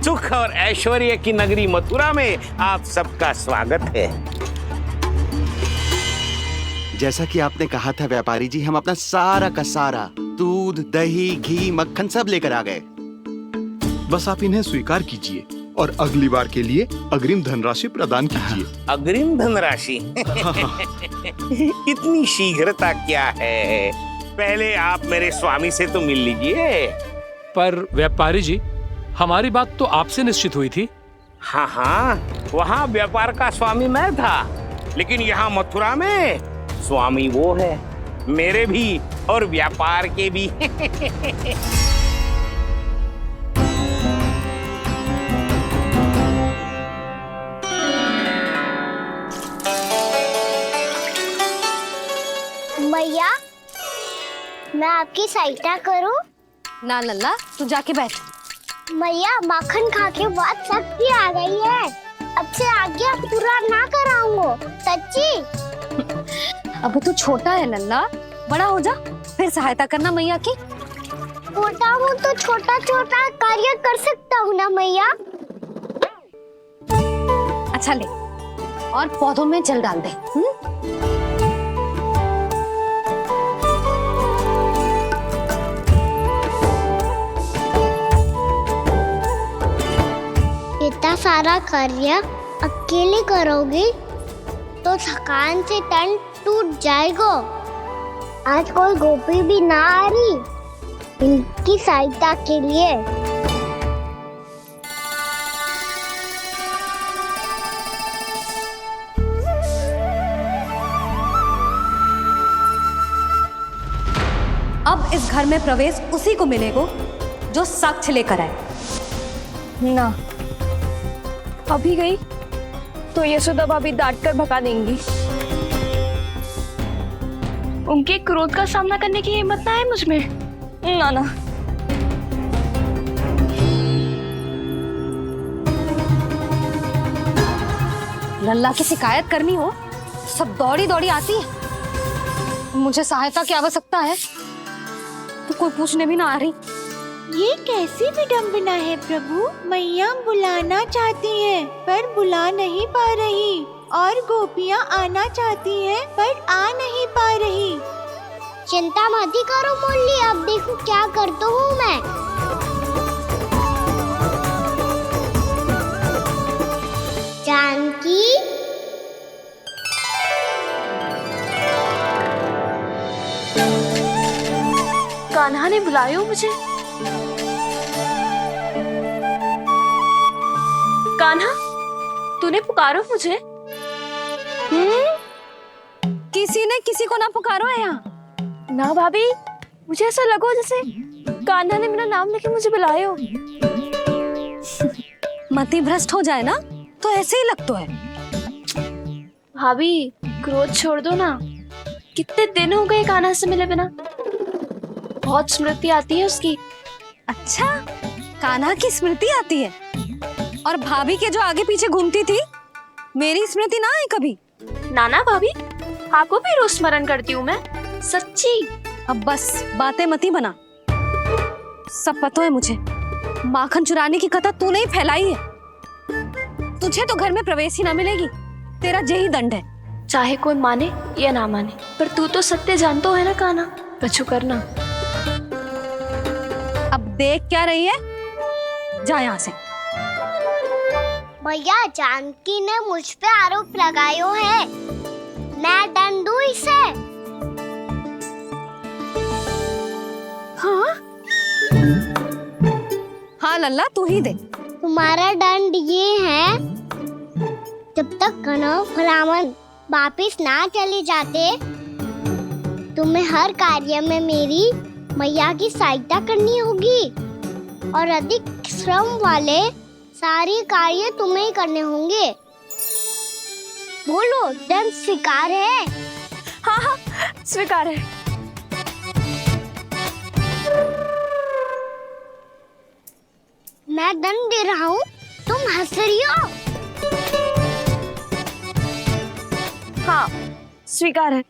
सुख और ऐश्वर्य की नगरी मथुरा में आप सबका स्वागत है। जैसा कि आपने कहा था व्यापारी जी, हम अपना सारा का सारा दूध, दही, घी, मक्खन सब लेकर आ गए। बस आप इन्हें स्वीकार कीजिए और अगली बार के लिए अग्रिम धनराशि प्रदान कीजिए। अग्रिम धनराशि? इतनी शीघ्रता क्या है? पहले आप मेरे स्वामी से तो मिल लीजिए। पर व्यापारी जी, हमारी बात तो आपसे निश्चित हुई थी। हाँ हाँ, वहाँ व्यापार का स्वामी मैं था, लेकिन यहाँ मथुरा में स्वामी वो है, मेरे भी और व्यापार के भी। मैया, मैं आपकी सहायता करूं? ना लल्ला, तू जाके बैठ। मैया, माखन खा के बहुत शक्ति आ गई है। अब से आगे अब पूरा ना कराऊंगा। सच्ची? अब तू छोटा है लल्ला, बड़ा हो जा फिर सहायता करना मैया की। छोटा हूँ तो छोटा छोटा कार्य कर सकता हूँ ना मैया। अच्छा ले, और पौधों में जल डाल दे। इतना सारा कार्य अकेले करोगी तो थकान से तन टूट जाएगा। आज कोई गोपी भी ना आ रही, इनकी सहायता के लिए। अब इस घर में प्रवेश उसी को मिलेगा जो साक्ष्य लेकर आए। ना, अभी गई तो यशोदा भाभी डांट कर भगा देंगी। उनके क्रोध का सामना करने की हिम्मत ना है मुझ में। ना ना, लल्ला की शिकायत करनी हो सब दौड़ी दौड़ी आती है। मुझे सहायता की आवश्यकता है तो कोई पूछने भी ना आ रही। ये कैसी विडंबना है प्रभु। मैया बुलाना चाहती हैं पर बुला नहीं पा रही, और गोपियाँ आना चाहती हैं पर आ नहीं पा रही। चिंता मत ही करो मुरली, अब देखो क्या करता हूँ मैं। जानकी, कान्हा ने बुलाया हो मुझे। कान्हा, तूने पुकारो मुझे। किसी ने किसी को ना पुकारो है यहाँ। ना भाभी, मुझे ऐसा लगो जैसे कान्हा ने मेरा नाम लेके मुझे बुलाया हो। मति भ्रष्ट हो जाए ना तो ऐसे ही लगता है। भाभी, क्रोध छोड़ दो ना। कितने दिन हो गए कान्हा से मिले बिना। बहुत स्मृति आती है उसकी। अच्छा, कान्हा की स्मृति आती है? और भाभी के जो आगे पीछे घूमती थी, मेरी स्मृति ना आई कभी? नाना भाभी, आपको भी रोज स्मरण करती हूँ मैं, सच्ची। अब बस बातें मत ही बना। सब पता है मुझे। माखन चुराने की कथा तूने ही फैलाई है। तुझे तो घर में प्रवेश ही ना मिलेगी। तेरा यही दंड है। चाहे कोई माने या ना माने, पर तू तो सत्य जानता है ना कान्हा। कछु करना। अब देख क्या रही है, जा यहाँ से। भैया, जानकी ने मुझ पे आरोप लगायो है, मैं दंड दूं इसे। हाँ हाँ लल्ला, तू ही दे। तुम्हारा दंड ये है, जब तक कनव ब्राह्मण वापिस ना चले जाते, तुम्हें हर कार्य में मेरी मैया की सहायता करनी होगी, और अधिक श्रम वाले सारे कार्य तुम्हें ही करने होंगे। बोलो, दंड स्वीकार है? हाँ हाँ, स्वीकार है। मैं दंड दे रहा हूँ, तुम हंस रही हो? हाँ, स्वीकार है।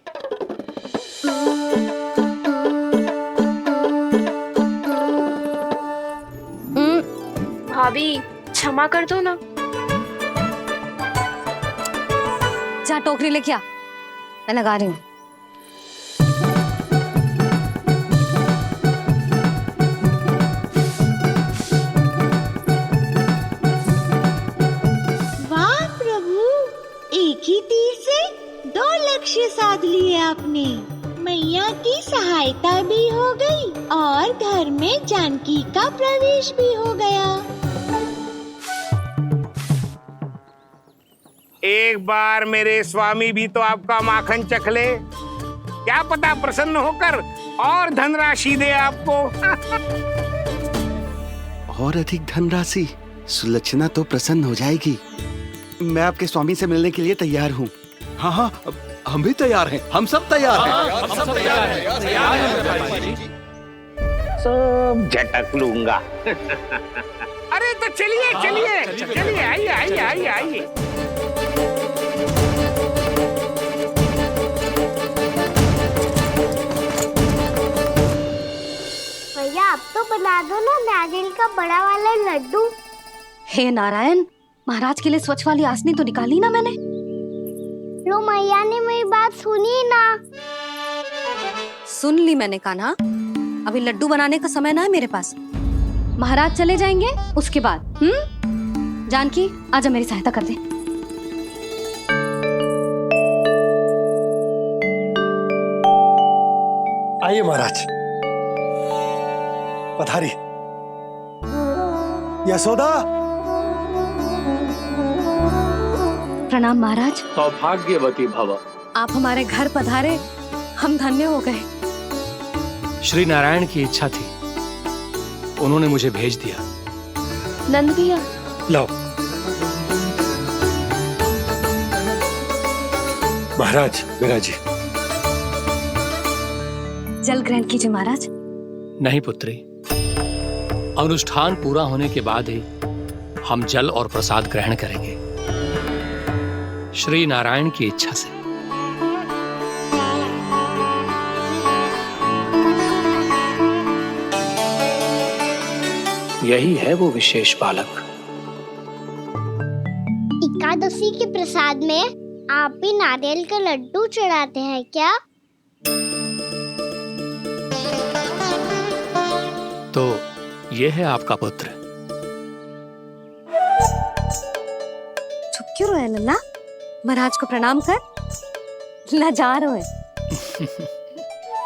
भाभी, क्षमा कर दो ना। जा टोकरी लेके आ, मैं लगा रही हूँ। वाह प्रभु, एक ही तीर से 2 लक्ष्य साध लिए आपने। मैया की सहायता भी हो गई और घर में जानकी का प्रवेश भी हो गया। एक बार मेरे स्वामी भी तो आपका माखन चख ले, क्या पता प्रसन्न होकर और धनराशि दे आपको। और अधिक धनराशि? सुलक्षणा तो प्रसन्न हो जाएगी। मैं आपके स्वामी से मिलने के लिए तैयार हूँ। हाँ हाँ, हम भी तैयार हैं। हम सब तैयार हैं। हम सब तैयार हैं। सब झटक लूंगा। अरे तो चलिए चलिए चलिए, आइए आइए आइए आइए। भैया, आप तो बना दो ना नारियल का बड़ा वाला लड्डू। हे नारायण, महाराज के लिए स्वच्छ वाली आसनी तो निकाली ना मैंने। लो, मैया ने मेरी बात सुनी ना। सुन ली मैंने कान्हा। अभी लड्डू बनाने का समय ना है मेरे पास। महाराज चले जाएंगे उसके बाद। जानकी, आजा मेरी सहायता कर दे। आइए महाराज। पधारी। यशोदा। प्रणाम महाराज। सौभाग्यवती भव। आप हमारे घर पधारे, हम धन्य हो गए। श्री नारायण की इच्छा थी, उन्होंने मुझे भेज दिया। नंद भैया लाओ। महाराज मेरा जी। जल ग्रहण कीजिए महाराज। नहीं पुत्री, अनुष्ठान पूरा होने के बाद ही हम जल और प्रसाद ग्रहण करेंगे, श्री नारायण की इच्छा से। यही है वो विशेष बालक। एकादशी के प्रसाद में आप भी नारियल का लड्डू चढ़ाते हैं क्या? तो ये है आपका पुत्र। चुप क्यों रहे लल्ला? महाराज को प्रणाम कर। लजा रहे।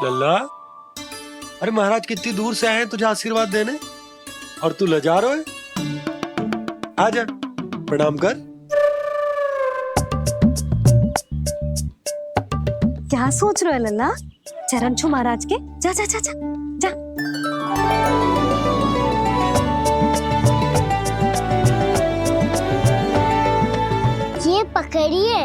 लल्ला, अरे महाराज कितनी दूर से आए हैं तुझे आशीर्वाद देने, और तू लजा रहा है? आजा, प्रणाम कर। क्या सोच रहे हो लल्ला? चरण छू महाराज के। जा जा जा जा जा। ये पकड़िए।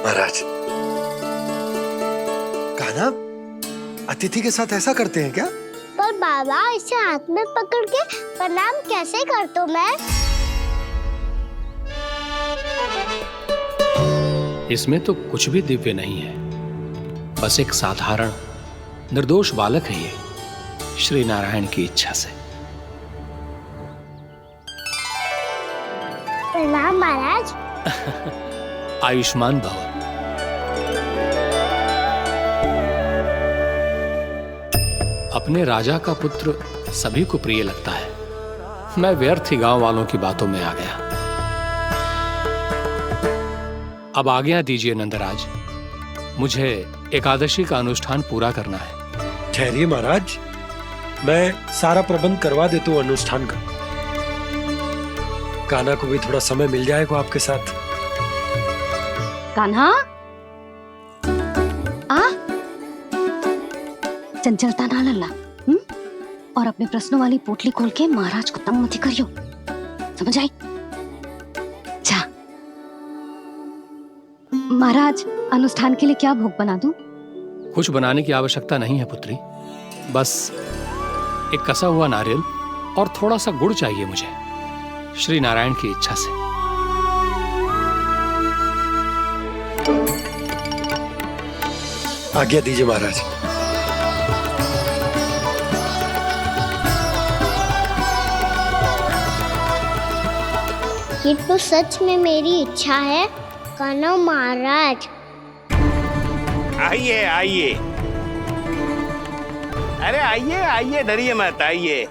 महाराज, कान्हा अतिथि के साथ ऐसा करते हैं क्या? पर बाबा, इसे हाथ में पकड़ के प्रणाम कैसे करता हूँ मैं? इसमें तो कुछ भी दिव्य नहीं है, बस एक साधारण निर्दोष बालक है ये, श्री नारायण की इच्छा से। प्रणाम महाराज। आयुष्मान भव। अपने राजा का पुत्र सभी को प्रिय लगता है। मैं व्यर्थ ही गांव वालों की बातों में आ गया। अब आज्ञा दीजिए नंदराज, मुझे एकादशी का अनुष्ठान पूरा करना है। ठहरिए महाराज, मैं सारा प्रबंध करवा देता हूँ अनुष्ठान का। कान्हा को भी थोड़ा समय मिल जाएगा आपके साथ। कान्हा, आ चंचलता ना लल्ला। और अपने प्रश्नों वाली पोटली खोल के महाराज को तंग मत करियो, समझ आई? जा। महाराज, अनुष्ठान के लिए क्या भोग बना दूं? कुछ बनाने की आवश्यकता नहीं है पुत्री, बस एक कसा हुआ नारियल और थोड़ा सा गुड़ चाहिए मुझे, श्री नारायण की इच्छा से। आज्ञा दीजिए महाराज। ये तो सच में मेरी इच्छा है कान्हा महाराज। आइए आइए, अरे आइए आइए, डरिए मत, आइए।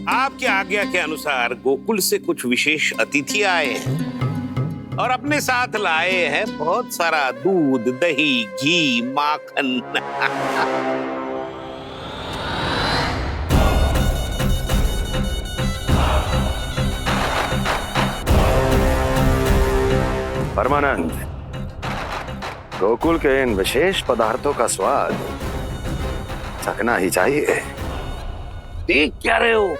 आपकी आज्ञा के अनुसार गोकुल से कुछ विशेष अतिथि आए हैं और अपने साथ लाए हैं बहुत सारा दूध, दही, घी, माखन। परमानंद, गोकुल के इन विशेष पदार्थों का स्वाद चखना ही चाहिए। देख क्या रहे हो?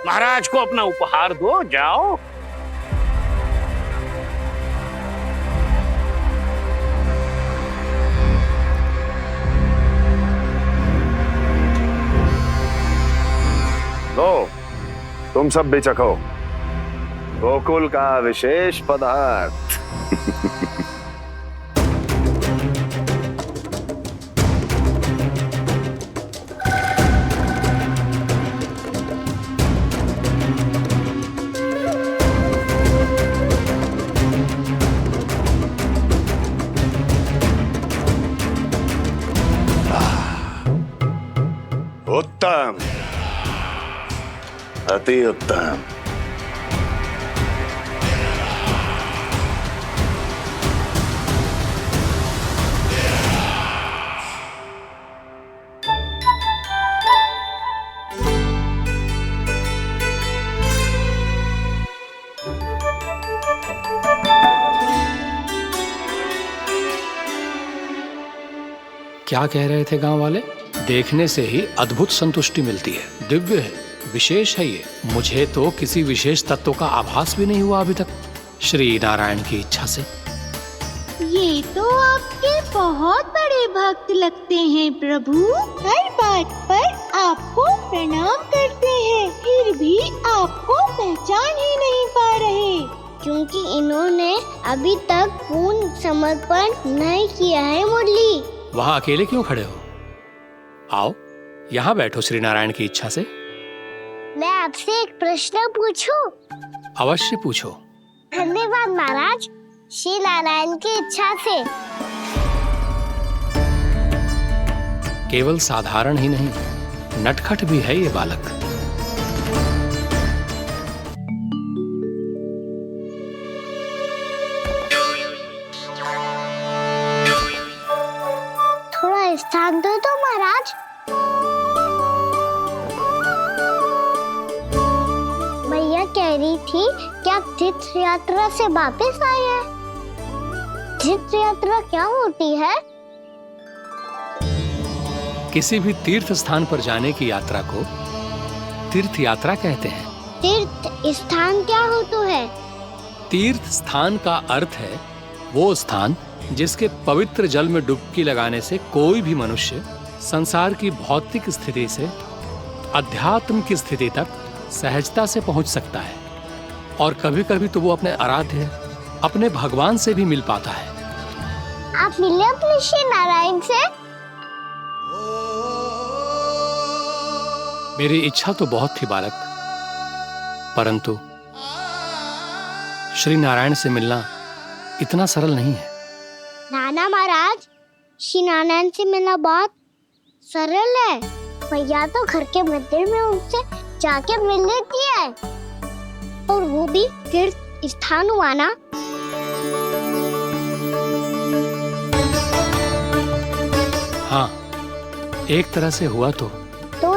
महाराज को अपना उपहार दो, जाओ। लो, तुम सब भी चखो गोकुल का विशेष पदार्थ। अति उत्तम। क्या कह रहे थे गांव वाले? देखने से ही अद्भुत संतुष्टि मिलती है, दिव्य है, विशेष है ये। मुझे तो किसी विशेष तत्व का आभास भी नहीं हुआ अभी तक, श्री नारायण की इच्छा से। ये तो आपके बहुत बड़े भक्त लगते हैं प्रभु। हर बात पर आपको प्रणाम करते हैं, फिर भी आपको पहचान ही नहीं पा रहे। क्योंकि इन्होंने अभी तक पूर्ण समर्पण नहीं किया है मुरली। वहाँ अकेले क्यों खड़े हो? आओ यहाँ बैठो श्री नारायण की इच्छा से। मैं आपसे एक प्रश्न पूछूं? अवश्य पूछो। धन्यवाद महाराज, श्री नारायण की इच्छा से। केवल साधारण ही नहीं, नटखट भी है ये बालक। थोड़ा स्थान दो तो महाराज। भैया कह रही थी कि आप तीर्थ यात्रा से वापस आए हैं। तीर्थ यात्रा क्या होती है? किसी भी तीर्थ स्थान पर जाने की यात्रा को तीर्थ यात्रा कहते हैं। तीर्थ स्थान क्या होता है? तीर्थ स्थान का अर्थ है वो स्थान जिसके पवित्र जल में डुबकी लगाने से कोई भी मनुष्य संसार की भौतिक स्थिति से अध्यात्म की स्थिति तक सहजता से पहुंच सकता है, और कभी कभी तो वो अपने आराध्य, अपने भगवान से भी मिल पाता है। आप मिले अपने श्री नारायण से? मेरी इच्छा तो बहुत थी बालक, परंतु श्री नारायण से मिलना इतना सरल नहीं है। नाना महाराज, श्री नारायण से मिलना बहुत सरल है। भैया तो घर के मंदिर में उनसे जाके मिल लेती है, और वो भी तीर्थ स्थान हुआ ना। हाँ, एक तरह से हुआ तो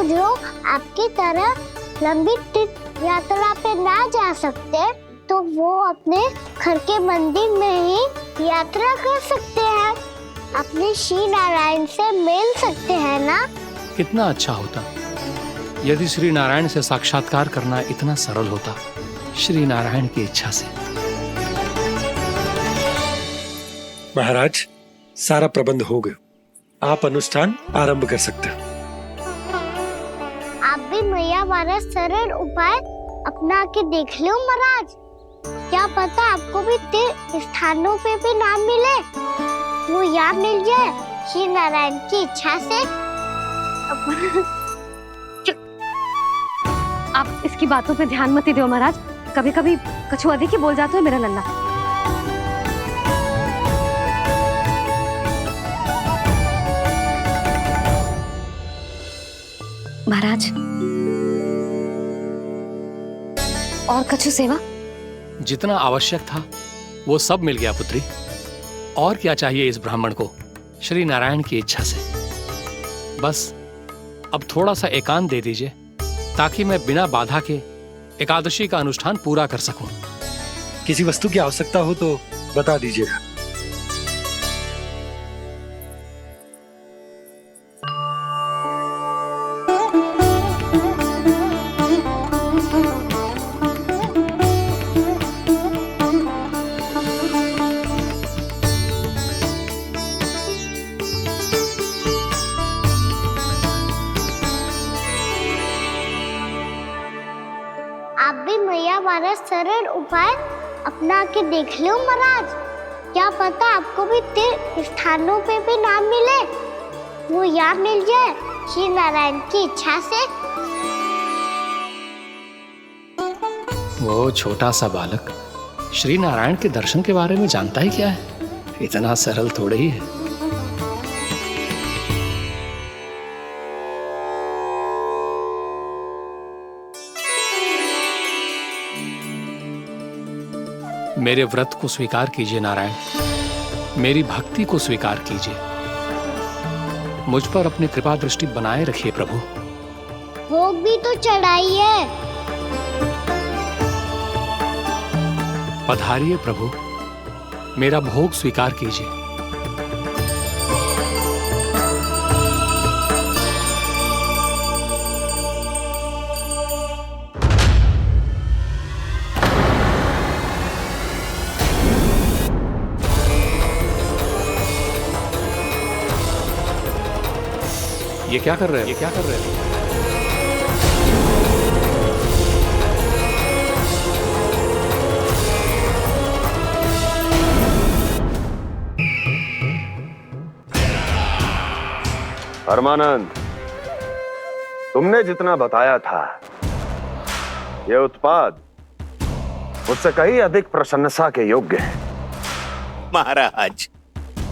जो आपकी तरह लंबी तीर्थ यात्रा पे ना जा सकते, तो वो अपने घर के मंदिर में ही यात्रा कर सकते हैं, अपने श्री नारायण से मिल सकते हैं ना। कितना अच्छा होता यदि श्री नारायण से साक्षात्कार करना इतना सरल होता, श्री नारायण की इच्छा से। महाराज, सारा प्रबंध हो गया, आप अनुष्ठान आरंभ कर सकते हो। आप भी मैया वाला सरल उपाय अपना के देख लो महाराज। क्या पता आपको भी तीर्थ स्थानों पे भी नाम मिले, वो याद मिल जाए श्री नारायण की इच्छा से। आप इसकी बातों पे ध्यान मत दो महाराज, कभी कभी कछु अधिक ही बोल जाते हो मेरा लल्ला। महाराज, और कछु सेवा? जितना आवश्यक था वो सब मिल गया पुत्री। और क्या चाहिए इस ब्राह्मण को श्री नारायण की इच्छा से? बस अब थोड़ा सा एकांत दे दीजिए, ताकि मैं बिना बाधा के एकादशी का अनुष्ठान पूरा कर सकूं। किसी वस्तु की आवश्यकता हो तो बता दीजिएगा। आप भी मैया वाला सरल उपाय अपना के देख लो महाराज। क्या पता आपको भी तीर्थ स्थानों पे भी नाम मिले, वो याद मिल जाए श्री नारायण की इच्छा से। वो छोटा सा बालक श्री नारायण के दर्शन के बारे में जानता ही क्या है? इतना सरल थोड़े ही है। मेरे व्रत को स्वीकार कीजिए नारायण, मेरी भक्ति को स्वीकार कीजिए। मुझ पर अपनी कृपा दृष्टि बनाए रखिए प्रभु। भोग भी तो चढ़ाई है। पधारिए प्रभु, मेरा भोग स्वीकार कीजिए। ये क्या कर रहे हैं? ये क्या कर रहे हैं? परमानंद, तुमने जितना बताया था, ये उत्पाद मुझसे कहीं अधिक प्रशंसा के योग्य है। महाराज,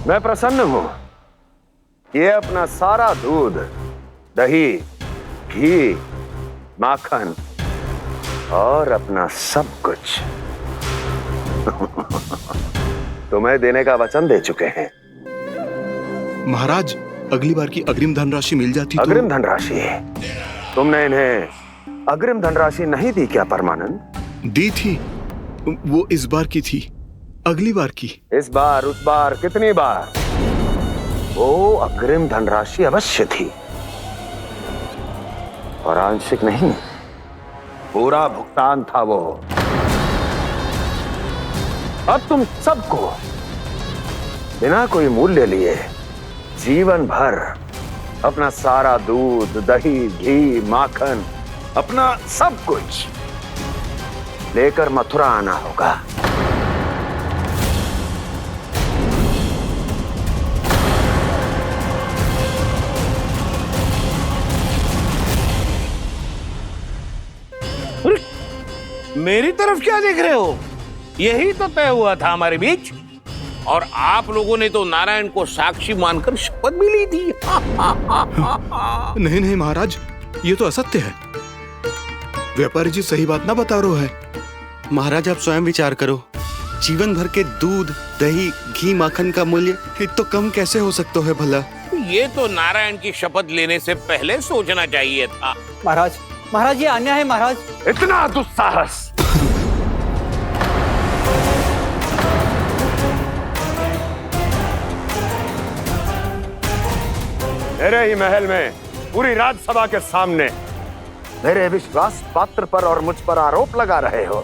मैं प्रसन्न हूं। ये अपना सारा दूध, दही, घी, माखन और अपना सब कुछ तुम्हें देने का वचन दे चुके हैं। महाराज, अगली बार की अग्रिम धनराशि मिल जाती तो। अग्रिम धनराशि? तुमने इन्हें अग्रिम धनराशि नहीं दी क्या परमानंद? दी थी, वो इस बार की थी, अगली बार की। इस बार, उस बार, कितनी बार? वो अग्रिम धनराशि अवश्य थी, और आंशिक नहीं, पूरा भुगतान था वो। अब तुम सबको बिना कोई मूल्य लिए जीवन भर अपना सारा दूध, दही, घी, माखन, अपना सब कुछ लेकर मथुरा आना होगा। मेरी तरफ क्या देख रहे हो? यही तो तय हुआ था हमारे बीच, और आप लोगों ने तो नारायण को साक्षी मानकर शपथ भी ली थी। नहीं नहीं महाराज, ये तो असत्य है। व्यापारी जी सही बात ना बता रहे हैं। महाराज, आप स्वयं विचार करो, जीवन भर के दूध, दही, घी, माखन का मूल्य तो कम कैसे हो सकता है भला? ये तो नारायण की शपथ लेने से पहले सोचना चाहिए था। महाराज, महाराज, ये अन्याय है महाराज। इतना दुस्साहस! मेरे ही महल में पूरी राज्यसभा के सामने मेरे विश्वास पात्र पर और मुझ पर आरोप लगा रहे हो।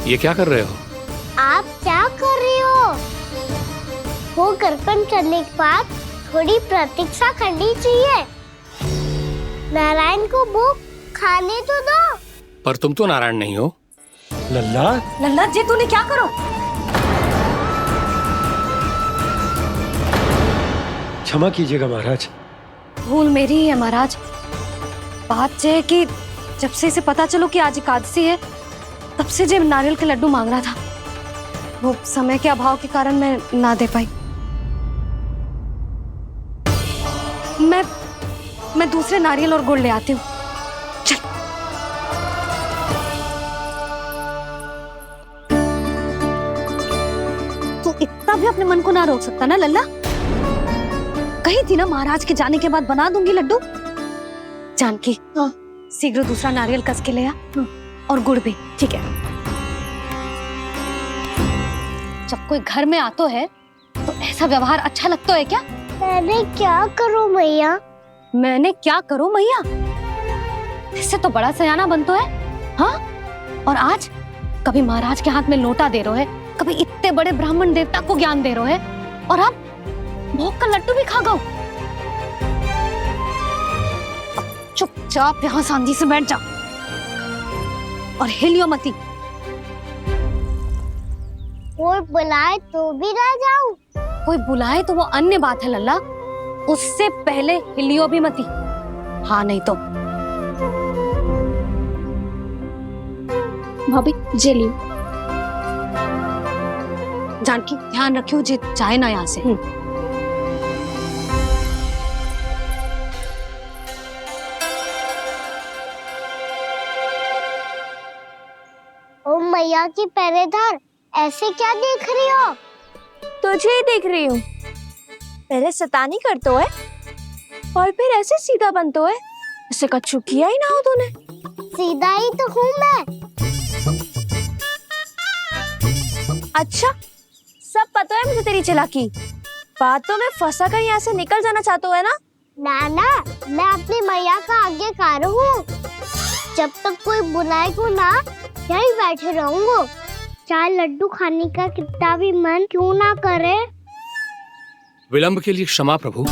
ये क्या कर रहे हो? आप क्या कर रहे हो? वो कर्पण करने के बाद थोड़ी प्रतीक्षा करनी चाहिए। नारायण को भोग खाने तो दो। पर तुम तो नारायण नहीं हो। लल्ला, लल्ला जी, तूने क्या करो? क्षमा कीजिएगा महाराज। भूल मेरी ही है महाराज। बात यह है कि जब से इसे पता चलो कि आज एकादशी है, तब से जब नारियल के लड्डू मांग रहा था, वो समय के अभाव के कारण मैं ना दे पाई। मैं दूसरे नारियल और गुड़ ले आती हूँ। चल। तू इतना भी अपने मन को ना रोक सकता ना लल्ला? कही थी ना महाराज के जाने के बाद बना दूंगी लड्डू। जानकी, शीघ्र दूसरा नारियल कस के ले आ, और गुड़ भी। ठीक है। जब कोई घर में आतो है तो ऐसा व्यवहार अच्छा लगता है क्या? मैंने क्या करूं मैया? मैंने क्या करूं मैया? इससे तो बड़ा सयाना बनतो है। हाँ? और आज कभी महाराज के हाथ में लोटा दे रहे है, कभी इतने बड़े ब्राह्मण देवता को ज्ञान दे रहे है, और अब भोग का लड्डू भी खा गो। चुपचाप यहाँ शांति से बैठ जा और हिलियो मती। कोई बुलाए तो भी ना जाऊं? कोई बुलाए तो वो अन्य बात है लल्ला, उससे पहले हिलियो भी मती। हाँ नहीं तो। भाभी जे लियो। जानकी ध्यान रखियो जे जाए ना यहाँ से। मैया की पहरेदार, ऐसे क्या देख रही हो? तुझे ही देख रही हूँ। पहले शैतानी करतो है और फिर ऐसे सीधा बनतो है, ऐसे कछु किया ही ना हो तूने। सीधा ही तो हूँ मैं। अच्छा, सब पता है मुझे तेरी चालाकी। बातों में फंसा कर यहाँ से निकल जाना चाहते हो है ना? नाना, मैं अपनी मैया का आज्ञाकार हूँ। जब तक कोई बुलाएगा ना, यहीं बैठे रहूंगा। चाहे लड्डू खाने का कितना भी मन क्यों ना करे। विलंब के लिए क्षमा प्रभु।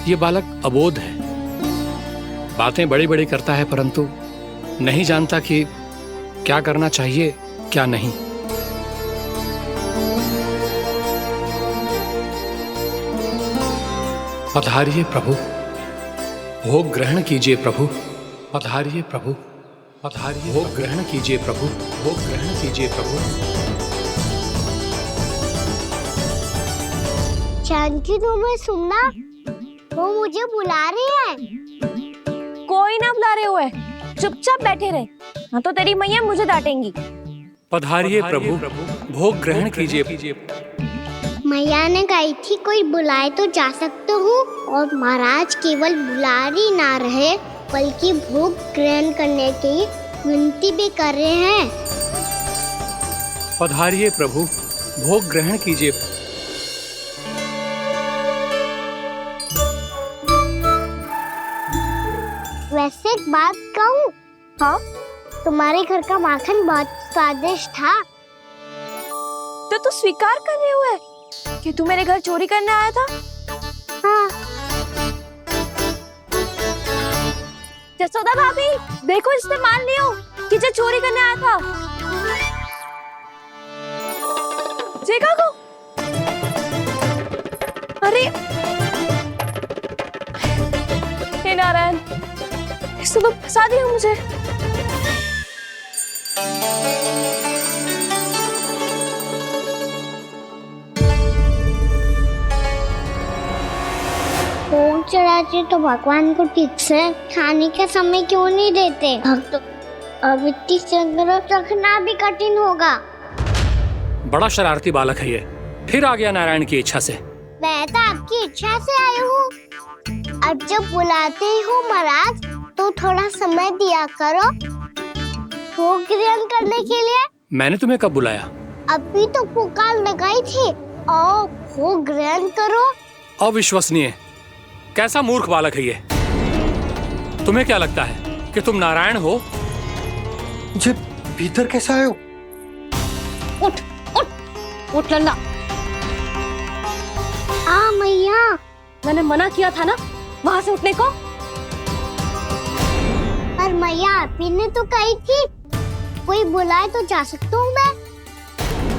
ये बालक अबोध है, बातें बड़ी बड़ी करता है परंतु नहीं जानता कि क्या करना चाहिए क्या नहीं। पधारिए प्रभु, भोग ग्रहण कीजिए प्रभु। पधारिए प्रभु, पधारिए, भोग ग्रहण कीजिए प्रभु। भोग ग्रहण कीजिए प्रभु। जानकी, तुम्हें सुनना, वो मुझे बुला रही है। कोई ना बुला रहे हुए, चुपचाप बैठे रहे, हाँ तो तेरी मैया मुझे डांटेंगी। पधारिए प्रभु, भोग ग्रहण कीजिए। मैया ने कही थी कोई बुलाए तो जा सकते हूँ, और महाराज केवल बुलारी ना रहे बल्कि भोग ग्रहण करने की विनती भी कर रहे हैं। पधारिए प्रभु, भोग ग्रहण कीजिए। वैसे एक बात कहूँ? हाँ? तुम्हारे घर का माखन बहुत स्वादिष्ट था। तो तू स्वीकार कर रहे हुए कि तू मेरे घर चोरी करने आया था? हाँ। जसोदा भाभी, देखो इसने मान लियो कि जो चोरी करने आया था। देखा को? अरे हे नारायण, इसने तो फंसा दिया मुझे। भोग चढ़ाते तो भगवान को ठीक से खाने का समय क्यों नहीं देते? भक्त अब इतनी संग्रह रखना भी कठिन होगा। बड़ा शरारती बालक है ये, फिर आ गया नारायण की इच्छा से। मैं तो आपकी इच्छा से आई हूँ। अब जब बुलाते ही हो महाराज, तो थोड़ा समय दिया करो भोग ग्रहण करने के लिए। मैंने तुम्हें कब बुलाया? अभी तो पुकार लगाई थी, आओ भोग ग्रहण करो। अविश्वसनीय, कैसा मूर्ख बालक है ये। तुम्हें क्या लगता है कि तुम नारायण हो? मुझे भीतर कैसे आए हो? उठ उठ उठ लल्ला। मैया, मैंने मना किया था ना वहाँ से उठने को। पर मैया, आप ही ने तो कही थी कोई बुलाए तो जा सकता हूँ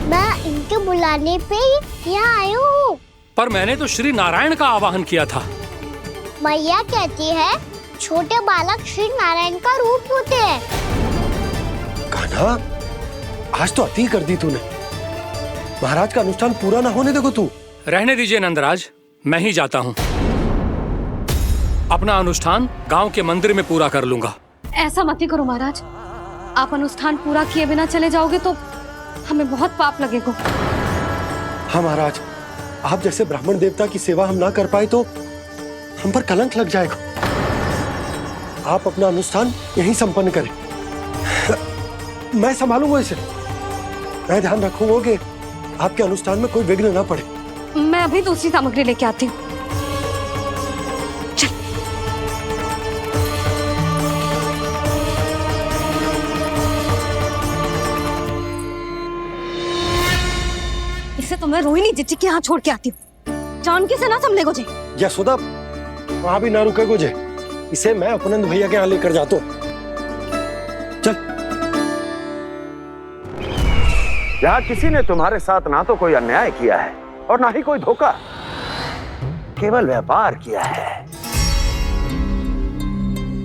मैं इनके बुलाने पे ही यहाँ आई हूँ। पर मैंने तो श्री नारायण का आवाहन किया था। मैया कहती है छोटे बालक श्री नारायण का रूप होते हैं। कान्हा, आज तो अति कर दी तूने। महाराज का अनुष्ठान पूरा ना होने देखो तू। रहने दीजिए नंदराज, मैं ही जाता हूँ। अपना अनुष्ठान गांव के मंदिर में पूरा कर लूंगा। ऐसा मत ही करो महाराज, आप अनुष्ठान पूरा किए बिना चले जाओगे तो हमें बहुत पाप लगेगा। हाँ महाराज, आप जैसे ब्राह्मण देवता की सेवा हम ना कर पाए तो हम पर कलंक लग जाएगा। आप अपना अनुष्ठान यहीं संपन्न करें, मैं संभालूंगा इसे। मैं ध्यान रखूंगा कि आपके अनुष्ठान में कोई विघ्न ना पड़े। मैं अभी दूसरी सामग्री लेके आती हूँ। इसे तो मैं रोहिणी जीजी के यहाँ छोड़ के आती हूँ। जानकी से ना संभले गुजे। यशोदा, वहां भी ना रुके गुजे। इसे मैं अपनंद भैया के यहाँ लेकर जाता हूँ। चल। यहाँ किसी ने तुम्हारे साथ ना तो कोई अन्याय किया है और ना ही कोई धोखा, केवल व्यापार किया है।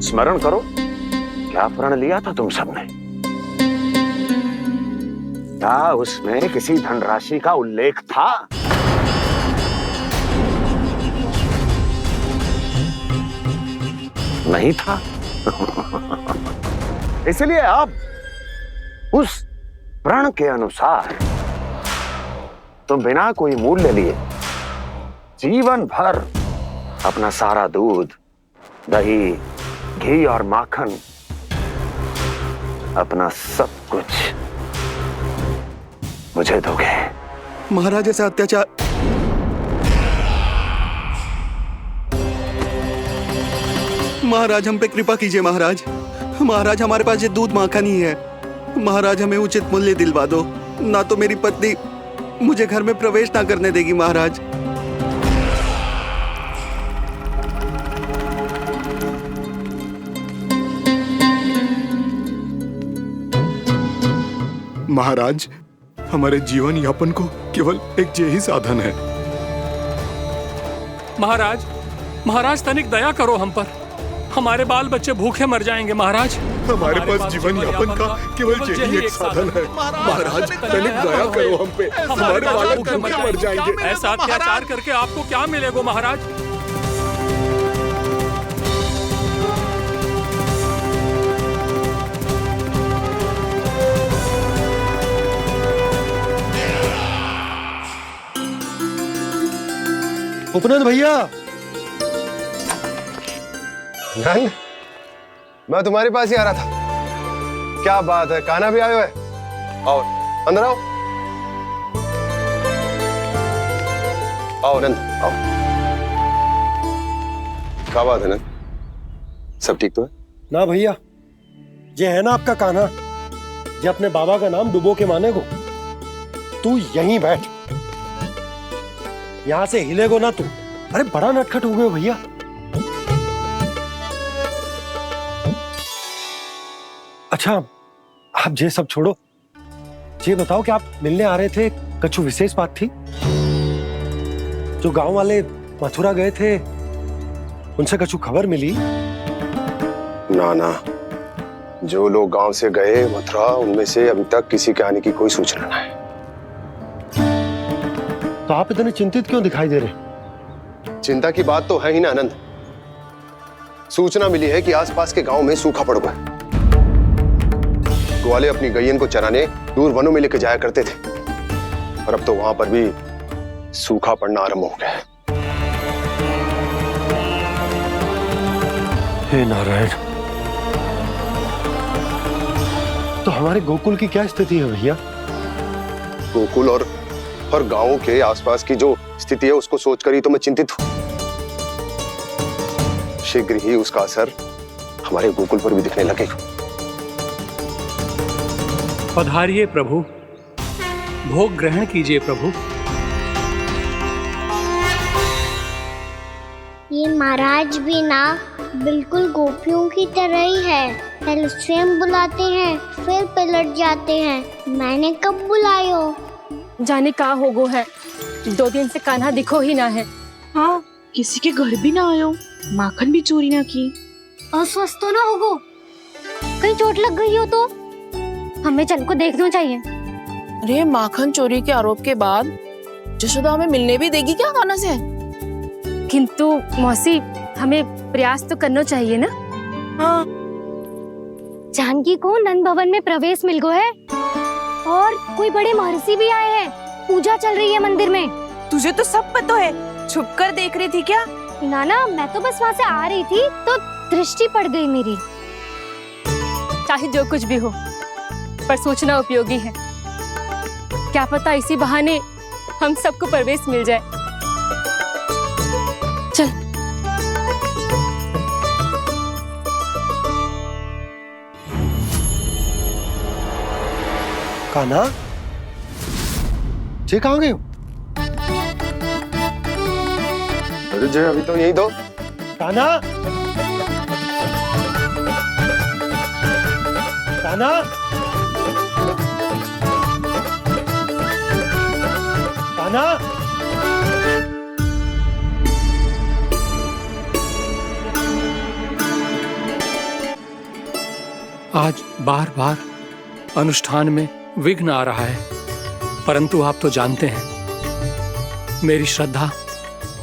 स्मरण करो, क्या प्रण लिया था तुम सबने? क्या उसमें किसी धनराशि का उल्लेख था? नहीं था। इसलिए अब उस प्रण के अनुसार तुम बिना कोई मूल्य लिए जीवन भर अपना सारा दूध, दही, घी और माखन, अपना सब कुछ मुझे दोगे। महाराज ऐसा अत्याचार। महाराज हम पे कृपा कीजिए महाराज। महाराज हमारे पास ये दूध माखन ही है। महाराज हमें उचित मूल्य दिलवा दो, ना तो मेरी पत्नी मुझे घर में प्रवेश ना करने देगी महाराज। महाराज हमारे जीवन यापन को केवल एक यही साधन है। महाराज, महाराज तनिक दया करो हम पर। हमारे बाल बच्चे भूखे मर जाएंगे महाराज। हमारे पास जीवन यापन का केवल यही एक साधन है। महाराज तनिक दया करो हम पे, हमारे बालक भूखे मर जाएंगे। ऐसा अत्याचार करके आपको क्या मिलेगा महाराज? उपनंद भैया। नंद, मैं तुम्हारे पास ही आ रहा था। क्या बात है, कान्हा भी आयो है? आओ अंदर आओ। आओ नंद आओ। क्या बात है नंद, सब ठीक तो है? ना भैया, ये है ना आपका कान्हा, ये अपने बाबा का नाम डुबो के माने को। तू यहीं बैठ, यहां से हिलेगो ना तू। अरे बड़ा नटखट हो गए भैया। अच्छा आप ये सब छोड़ो, ये बताओ कि आप मिलने आ रहे थे, कछु विशेष बात थी? जो गांव वाले मथुरा गए थे उनसे कछु खबर मिली? ना ना, जो लोग गांव से गए मथुरा, उनमें से अभी तक किसी के आने की कोई सूचना नहीं। तो आप इतने चिंतित क्यों दिखाई दे रहे? चिंता की बात तो है ही ना आनंद। सूचना मिली है कि आसपास के गांव में सूखा पड़ गया। ग्वाले अपनी गैयन को चराने दूर वनों में लेके जाया करते थे, और अब तो वहां पर भी सूखा पड़ना आरंभ हो गया है। हे नारायण, तो हमारे गोकुल की क्या स्थिति है भैया? गोकुल और गांवों के आसपास की जो स्थिति है उसको सोचकर ही तो मैं चिंतित हूं। शीघ्र ही उसका असर हमारे गोकुल पर भी दिखने लगेगा। पधारिए प्रभु, भोग ग्रहण कीजिए प्रभु। ये महाराज भी ना बिल्कुल गोपियों की तरह ही है। पहले स्वयं बुलाते हैं, फिर पलट जाते हैं। मैंने कब बुलायो? जाने का होगो है, 2 दिन से कान्हा दिखो ही ना है। हाँ, किसी के घर भी ना आयो, माखन भी चोरी ना की। अस्वस्थ तो ना होगो? कहीं चोट लग गई हो तो हमें चल को देखना चाहिए। अरे माखन चोरी के आरोप के बाद जशोदा हमें मिलने भी देगी क्या कान्हा से? किंतु मौसी, हमें प्रयास तो करना चाहिए ना। हाँ, जानकी को नंद भवन में प्रवेश मिल गो है, और कोई बड़े महर्षि भी आए हैं। पूजा चल रही है मंदिर में। तुझे तो सब पता है, छुप कर देख रही थी क्या? ना, मैं तो बस वहाँ से आ रही थी तो दृष्टि पड़ गई मेरी। चाहे जो कुछ भी हो, पर सूचना उपयोगी है। क्या पता इसी बहाने हम सबको प्रवेश मिल जाए। चल। कान्हा, जे कहाँ गए हो? अरे जय, अभी तो यही दो। कान्हा, कान्हा, कान्हा। आज बार बार अनुष्ठान में विघ्न आ रहा है, परंतु आप तो जानते हैं मेरी श्रद्धा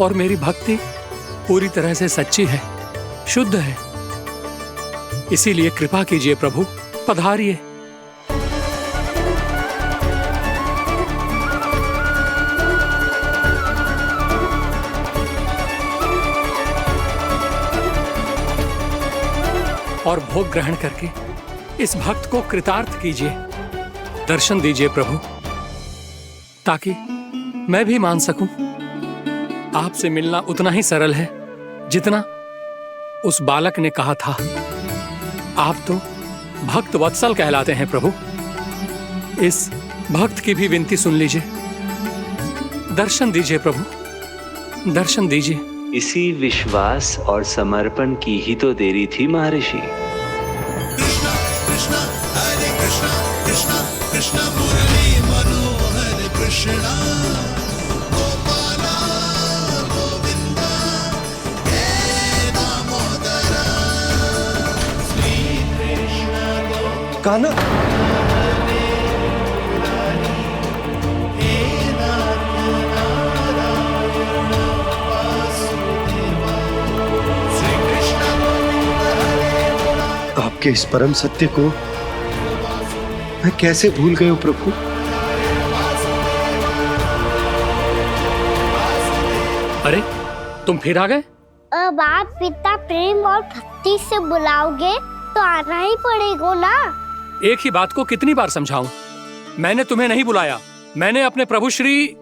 और मेरी भक्ति पूरी तरह से सच्ची है, शुद्ध है। इसीलिए कृपा कीजिए प्रभु, पधारिए। और भोग ग्रहण करके इस भक्त को कृतार्थ कीजिए। दर्शन दीजिए प्रभु, ताकि मैं भी मान सकूं। आपसे मिलना उतना ही सरल है जितना उस बालक ने कहा था। आप तो भक्त वत्सल कहलाते हैं प्रभु। इस भक्त की भी विनती सुन लीजिए। दर्शन दीजिए प्रभु, दर्शन दीजिए। इसी विश्वास और समर्पण की ही तो देरी थी महर्षि। कृष्णा हरे कृष्णा कृष्णा कृष्णा मुरली मनोहर कृष्णा गोपाला गोविंदा हे दामोदरा श्री कृष्ण कान्हा, आपके इस परम सत्य को मैं कैसे भूल गया प्रभु। अरे तुम फिर आ गए? अब आप पिता प्रेम और भक्ति से बुलाओगे तो आना ही पड़ेगा ना। एक ही बात को कितनी बार समझाऊं? मैंने तुम्हें नहीं बुलाया, मैंने अपने प्रभु श्री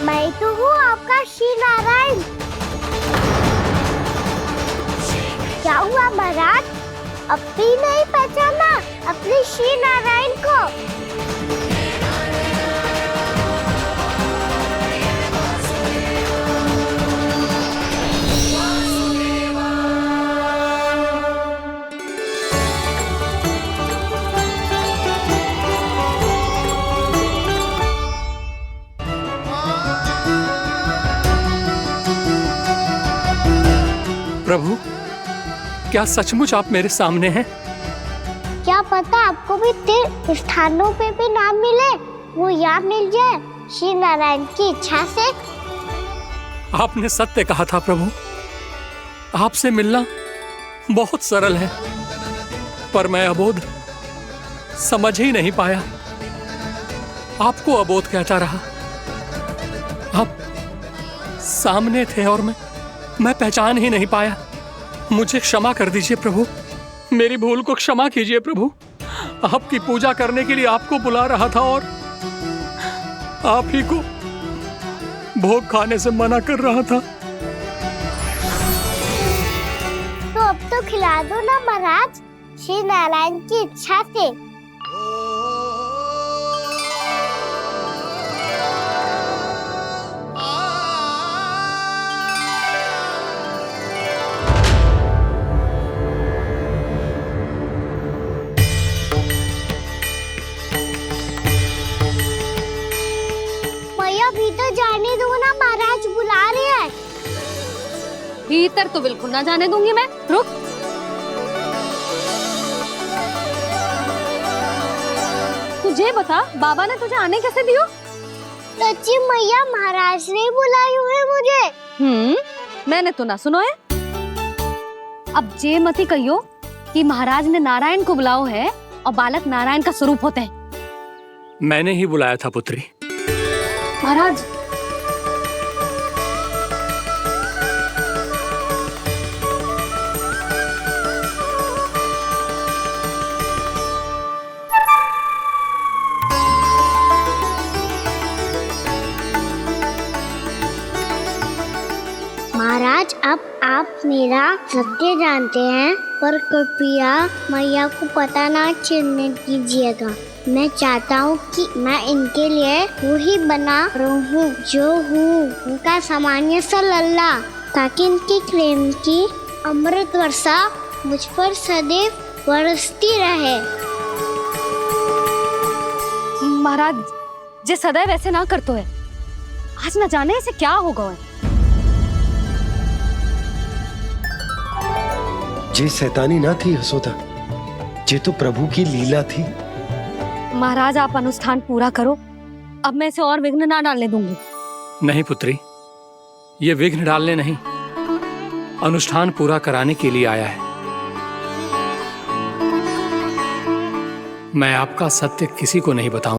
मैं तो हूँ आपका श्री नारायण। क्या हुआ महाराज, अब भी नहीं पहचाना अपने श्री नारायण को? प्रभु, क्या सचमुच आप मेरे सामने हैं? क्या पता आपको भी तीर्थ स्थानों पे भी नाम मिले, वो यहाँ मिल जाए श्री नारायण की इच्छा से। आपने सत्य कहा था प्रभु, आपसे मिलना बहुत सरल है, पर मैं अबोध समझ ही नहीं पाया। आपको अबोध कहता रहा। आप सामने थे और मैं पहचान ही नहीं पाया। मुझे क्षमा कर दीजिए प्रभु, मेरी भूल को क्षमा कीजिए प्रभु। आपकी पूजा करने के लिए आपको बुला रहा था और आप ही को भोग खाने से मना कर रहा था। तो अब तो खिला दो ना महाराज, श्री नारायण की इच्छा से। भीतर जाने दो ना, महाराज बुला रहे हैं। भीतर तो बिल्कुल ना जाने दूंगी मैं। रुक। तुझे बता, बाबा ने तुझे आने कैसे दियो? सच्ची मैया, महाराज ने बुलाई हुई मुझे। मैंने तो ना सुनो है। अब जे मती कहियो कि महाराज ने नारायण को बुलाओ है और बालक नारायण का स्वरूप होते हैं। मैंने ही बुलाया था पुत्री। महाराज, महाराज, अब आप मेरा सत्य जानते हैं, पर कृपया मैया को पता ना चलने दीजिएगा। मैं चाहता हूँ कि मैं इनके लिए वही बना रहूँ जो हूँ, उनका सामान्य सा लल्ला, ताकि इनके प्रेम की अमृत वर्षा मुझ पर सदैव बरसती रहे। महाराज, जे सदैव ऐसे ना करतो है, आज न जाने इसे क्या होगा है। जे शैतानी ना थी यशोदा, जे तो प्रभु की लीला थी। महाराज, आप अनुष्ठान पूरा करो, अब मैं इसे और विघ्न ना डालने दूंगी। नहीं पुत्री, ये विघ्न डालने नहीं, अनुष्ठान पूरा कराने के लिए आया है। मैं आपका सत्य किसी को नहीं बताऊं।